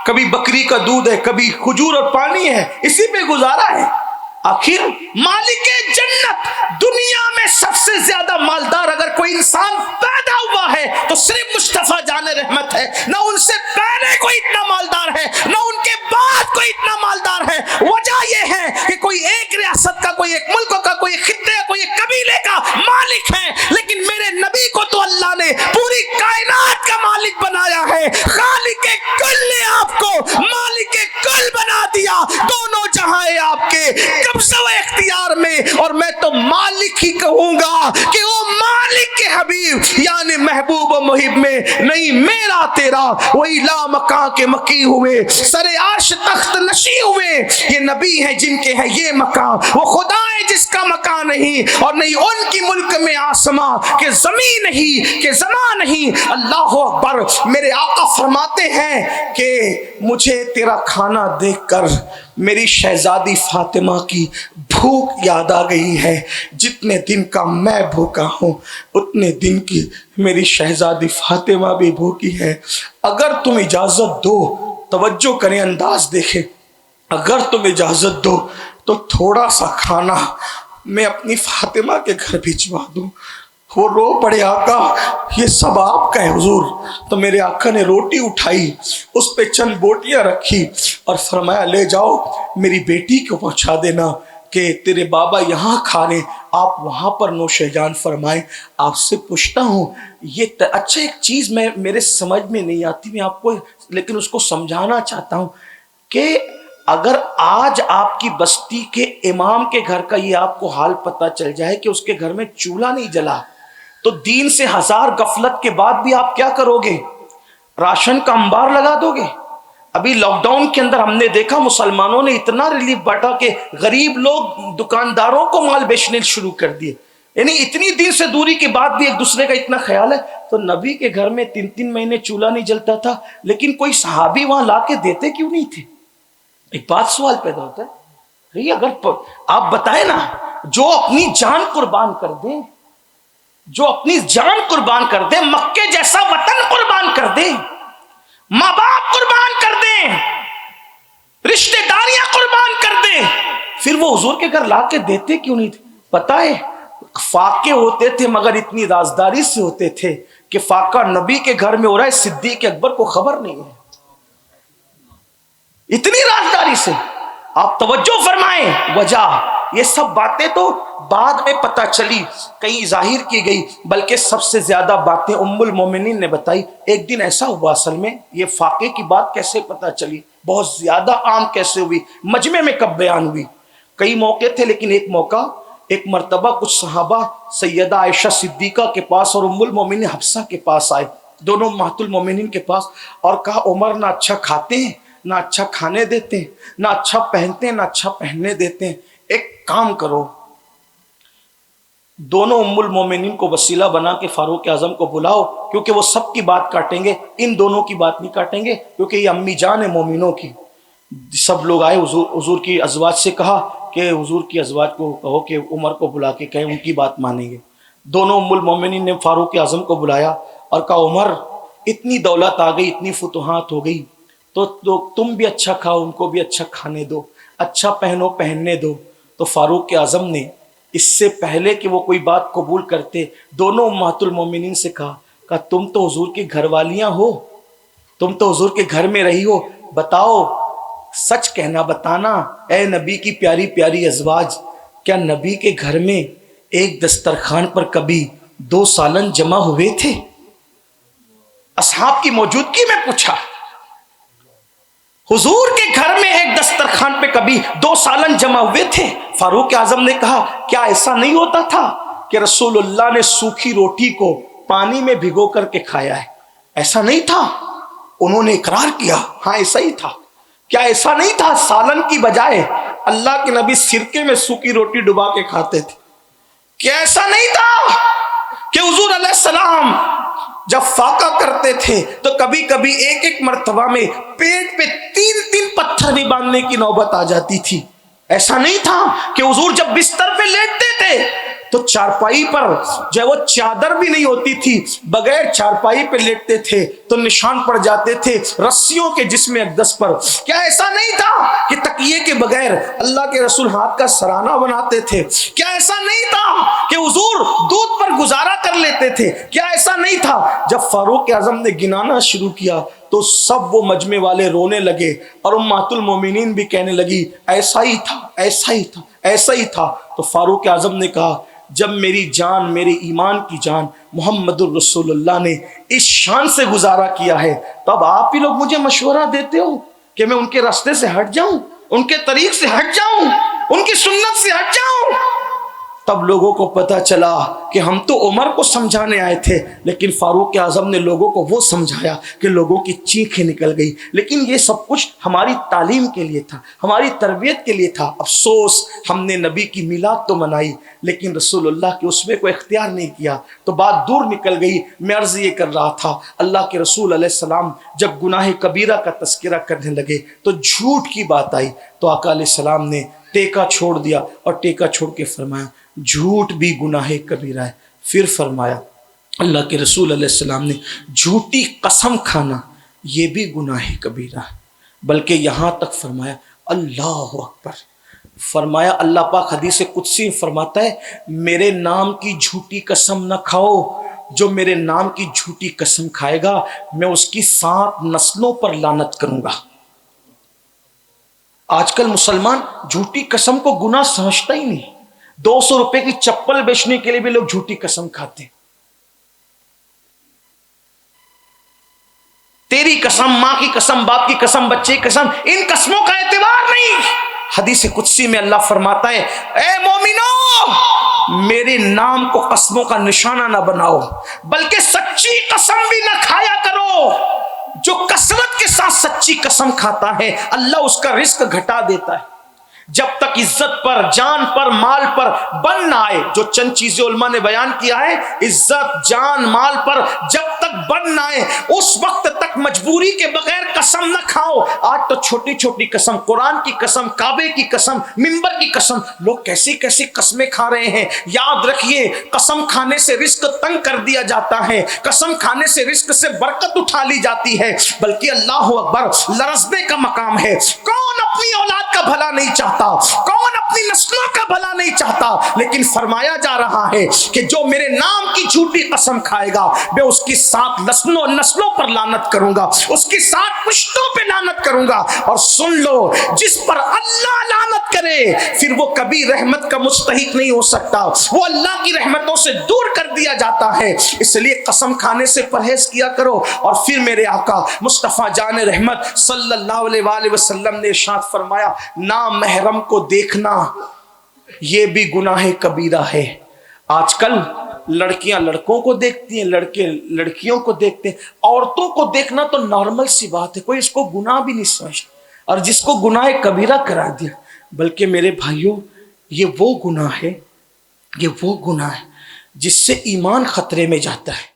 کبھی بکری کا دودھ ہے، کبھی کھجور اور پانی ہے، اسی پہ گزارا ہے. آخر مالک جنت دنیا میں سب سے زیادہ مالدار اگر کوئی انسان پیدا ہوا ہے تو صرف مصطفیٰ جان رحمت ہے. نہ ان سے پہلے کوئی اتنا مالدار ہے، نہ ان کے بعد کوئی اتنا مالدار ہے. وجہ یہ ہے کہ کوئی ایک ریاست کا، کوئی ایک ملک کا، کوئی ایک خطے کا، کوئی ایک قبیلے کا مالک ہے، لیکن میرے نبی کو تو اللہ نے پوری کائنات کا مالک بنایا ہے. خالق کل نے آپ کو مالک کل بنا دیا. دونوں جہاں آپ کے قبضہ و اختیار میں، اور میں تو مالک ہی کہوں گا کہ وہ مالک کے حبیب یعنی محبوب و محب میں نہیں میرا تیرا وہی لا مکان کے مکی ہوئے، سر عرش تخت نشی ہوئے. یہ نبی ہیں جن کے ہیں یہ مکان، وہ خدا ہے جس کا مکان نہیں، اور نہیں ان کی ملک میں آسماں کہ زمین نہیں کہ زمان نہیں. اللہ اکبر. میرے آقا فرماتے ہیں کہ مجھے تیرا کھانا دیکھ کر میری شہزادی فاطمہ کی بھوک یاد آ گئی ہے. جتنے دن کا میں بھوکا ہوں اتنے دن کی میری شہزادی فاطمہ بھی بھوکی ہے. اگر تم اجازت دو، توجہ کریں انداز دیکھیں، اگر تم اجازت دو تو تھوڑا سا کھانا میں اپنی فاطمہ کے گھر بھجوا دوں. وہ رو پڑے آقا یہ سب آپ کا ہے حضور. تو میرے آقا نے روٹی اٹھائی، اس پہ چند بوٹیاں رکھی اور فرمایا لے جاؤ میری بیٹی کو پہنچا دینا کہ تیرے بابا یہاں کھا رہے، آپ وہاں پر نوش جان فرمائیں. آپ سے پوچھتا ہوں یہ اچھا ایک چیز میرے سمجھ میں نہیں آتی، میں آپ کو لیکن اس کو سمجھانا چاہتا ہوں کہ اگر آج آپ کی بستی کے امام کے گھر کا یہ آپ کو حال پتہ چل جائے کہ اس کے گھر میں چولہا نہیں جلا، تو دین سے 1000 غفلت کے بعد بھی آپ کیا کرو گے؟ راشن کا انبار لگا دو گے. ابھی لاک ڈاؤن کے اندر ہم نے دیکھا مسلمانوں نے اتنا ریلیف بانٹا کہ غریب لوگ دکانداروں کو مال بیچنے شروع کر دیے. یعنی اتنی دین سے دوری کے بعد بھی ایک دوسرے کا اتنا خیال ہے. تو نبی کے گھر میں 3 مہینے چولہا نہیں جلتا تھا، لیکن کوئی صحابی وہاں لا کے دیتے کیوں نہیں تھے؟ ایک بات سوال پیدا ہوتا ہے، اگر آپ بتائیں نا، جو اپنی جان قربان کر دیں، جو اپنی جان قربان کر دیں، مکے جیسا وطن قربان کر دیں، ماں باپ قربان کر دیں، رشتہ داریاں قربان کر دیں، پھر وہ حضور کے گھر لا کے دیتے کیوں نہیں تھے؟ پتہ ہے فاقے ہوتے تھے مگر اتنی رازداری سے ہوتے تھے کہ فاقہ نبی کے گھر میں ہو رہا ہے، صدیق اکبر کو خبر نہیں ہے، اتنی رازداری سے. آپ توجہ فرمائیں. وجہ یہ سب باتیں تو بعد میں پتہ چلی، کہیں ظاہر کی گئی، بلکہ سب سے زیادہ باتیں ام المومنین نے بتائی. ایک دن ایسا ہوا، اصل میں یہ فاقے کی بات کیسے پتہ چلی، بہت زیادہ عام کیسے ہوئی، مجمع میں کب بیان ہوئی؟ کئی موقع تھے، لیکن ایک مرتبہ کچھ صحابہ سیدہ عائشہ صدیقہ کے پاس اور ام المومنین حفصہ کے پاس آئے، دونوں امہات المومنین کے پاس، اور کہا عمر نہ اچھا کھاتے ہیں، نہ اچھا کھانے دیتے ہیں، نہ اچھا پہنتے ہیں، نہ اچھا پہننے دیتے ہیں. ایک کام کرو، دونوں ام المومنین کو وسیلہ بنا کے فاروق اعظم کو بلاؤ، کیونکہ وہ سب کی بات کاٹیں گے، ان دونوں کی بات نہیں کاٹیں گے، کیونکہ یہ امی جان ہے مومنوں کی. سب لوگ آئے، حضور کی ازواج سے کہا کہ حضور کی ازواج کو کہو کہ عمر کو بلا کے کہیں، ان کی بات مانیں گے. دونوں ام المومنین نے فاروق اعظم کو بلایا اور کہا عمر اتنی دولت آ گئی، اتنی فتوحات ہو گئی، تو تم بھی اچھا کھاؤ، ان کو بھی اچھا کھانے دو، اچھا پہنو پہننے دو. تو فاروق اعظم نے اس سے پہلے کہ وہ کوئی بات قبول کرتے دونوں امہات المومنین سے کہا تم تو حضور کی گھر والیاں ہو، تم تو حضور کے گھر میں رہی ہو، بتاؤ سچ کہنا بتانا اے نبی کی پیاری پیاری ازواج، کیا نبی کے گھر میں ایک دسترخوان پر کبھی 2 سالن جمع ہوئے تھے؟ اصحاب کی موجودگی میں پوچھا، حضور کے گھر میں ایک دسترخوان پہ کبھی 2 سالن جمع ہوئے تھے؟ فاروق اعظم نے کہا کیا ایسا نہیں ہوتا تھا کہ رسول اللہ نے سوکھی روٹی کو پانی میں بھگو کر کے کھایا ہے؟ ایسا نہیں تھا؟ انہوں نے اقرار کیا ہاں ایسا ہی تھا۔ کیا ایسا نہیں تھا سالن کی بجائے اللہ کے نبی سرکے میں سوکھی روٹی ڈبا کے کھاتے تھے؟ کیا ایسا نہیں تھا کہ حضور علیہ السلام جب فاقہ کرتے تھے تو کبھی کبھی ایک مرتبہ میں پیٹ پہ 3 پتھر بھی باندھنے کی نوبت آ جاتی تھی؟ ایسا نہیں تھا کہ حضور جب بستر پہ لیٹتے تھے تو چارپائی پر جو وہ چادر بھی نہیں ہوتی تھی، بغیر چارپائی پہ لیٹتے تھے تو نشان پڑ جاتے تھے رسیوں کے جسم اقدس پر؟ کیا ایسا نہیں تھا کہ تکیے کے بغیر اللہ کے رسول ہاتھ کا سرانہ بناتے تھے؟ کیا ایسا نہیں تھا کہ حضور دودھ پر گزارا کر لیتے تھے؟ کیا ایسا نہیں تھا؟ جب فاروق اعظم نے گنانا شروع کیا تو سب وہ مجمع والے رونے لگے اور امہات المومنین بھی کہنے لگی ایسا ہی تھا، ایسا ہی تھا، ایسا ہی تھا۔ تو فاروق اعظم نے کہا جب میری جان، میرے ایمان کی جان محمد الرسول اللہ نے اس شان سے گزارا کیا ہے، تب آپ ہی لوگ مجھے مشورہ دیتے ہو کہ میں ان کے راستے سے ہٹ جاؤں، ان کے طریق سے ہٹ جاؤں، ان کی سنت سے ہٹ جاؤں؟ تب لوگوں کو پتا چلا کہ ہم تو عمر کو سمجھانے آئے تھے، لیکن فاروق اعظم نے لوگوں کو وہ سمجھایا کہ لوگوں کی چیخیں نکل گئی۔ لیکن یہ سب کچھ ہماری تعلیم کے لیے تھا، ہماری تربیت کے لیے تھا۔ افسوس ہم نے نبی کی میلاد تو منائی لیکن رسول اللہ کے اس میں کوئی اختیار نہیں کیا، تو بات دور نکل گئی۔ میں عرض یہ کر رہا تھا اللہ کے رسول علیہ السلام جب گناہ کبیرہ کا تذکرہ کرنے لگے تو جھوٹ کی بات آئی تو آقا علیہ السلام نے ٹیکا چھوڑ دیا اور ٹیکا چھوڑ کے فرمایا جھوٹ بھی گناہ کبیرہ ہے۔ پھر فرمایا اللہ کے رسول علیہ السلام نے جھوٹی قسم کھانا یہ بھی گناہ کبیرہ ہے، بلکہ یہاں تک فرمایا اللہ اکبر، فرمایا اللہ پاک حدیث قدسی فرماتا ہے میرے نام کی جھوٹی قسم نہ کھاؤ، جو میرے نام کی جھوٹی قسم کھائے گا میں اس کی 7 نسلوں پر لعنت کروں گا۔ آج کل مسلمان جھوٹی قسم کو گناہ سمجھتا ہی نہیں۔ 200 روپے کی چپل بیچنے کے لیے بھی لوگ جھوٹی قسم کھاتے ہیں۔ تیری قسم، ماں کی قسم، باپ کی قسم، بچے کی قسم، ان قسموں کا اعتبار نہیں۔ حدیث قدسی میں اللہ فرماتا ہے اے مومنو میرے نام کو قسموں کا نشانہ نہ بناؤ، بلکہ سچی قسم بھی نہ کھایا کرو۔ جو کثرت کے ساتھ سچی قسم کھاتا ہے اللہ اس کا رزق گھٹا دیتا ہے۔ جب تک عزت پر، جان پر، مال پر بن نہ آئے، جو چند چیزیں علماء نے بیان کیا ہے، عزت، جان، مال پر جب تک بن نہ آئے اس وقت تک مجبوری کے بغیر قسم نہ کھاؤ۔ آج تو چھوٹی چھوٹی قسم، قرآن کی قسم، کعبے کی قسم، منبر کی قسم، لوگ کیسی کیسی قسمیں کھا رہے ہیں۔ یاد رکھیے قسم کھانے سے رزق تنگ کر دیا جاتا ہے، قسم کھانے سے رزق سے برکت اٹھا لی جاتی ہے، بلکہ اللہ اکبر لرزنے کا مقام ہے۔ کون اپنی اولاد کا بھلا نہیں چاہتا، کون اپنی نسلوں کا بھلا نہیں چاہتا، لیکن فرمایا جا رہا ہے کہ جو میرے نام کی جھوٹی قسم کھائے گا میں اس کی 7 نسلوں پر لعنت کروں گا، اس کی 7 پشتوں پہ لعنت کروں گا۔ اور سن لو جس پر اللہ لعنت کرے پھر وہ کبھی رحمت کا مستحق نہیں ہو سکتا، وہ اللہ کی رحمتوں سے دور کر دیا جاتا ہے۔ اس لیے قسم کھانے سے پرہیز کیا کرو۔ اور پھر میرے آقا مصطفیٰ جان رحمت صلی اللہ علیہ وآلہ وسلم نے ارشاد فرمایا نامحرم کو دیکھنا یہ بھی گناہ کبیرہ ہے۔ آج کل لڑکیاں لڑکوں کو دیکھتی ہیں، لڑکے لڑکیوں کو دیکھتے ہیں۔ عورتوں کو دیکھنا تو نارمل سی بات ہے، کوئی اس کو گناہ بھی نہیں سمجھتا، اور جس کو گناہ کبیرہ قرار دیا۔ بلکہ میرے بھائیوں یہ وہ گناہ ہے جس سے ایمان خطرے میں جاتا ہے۔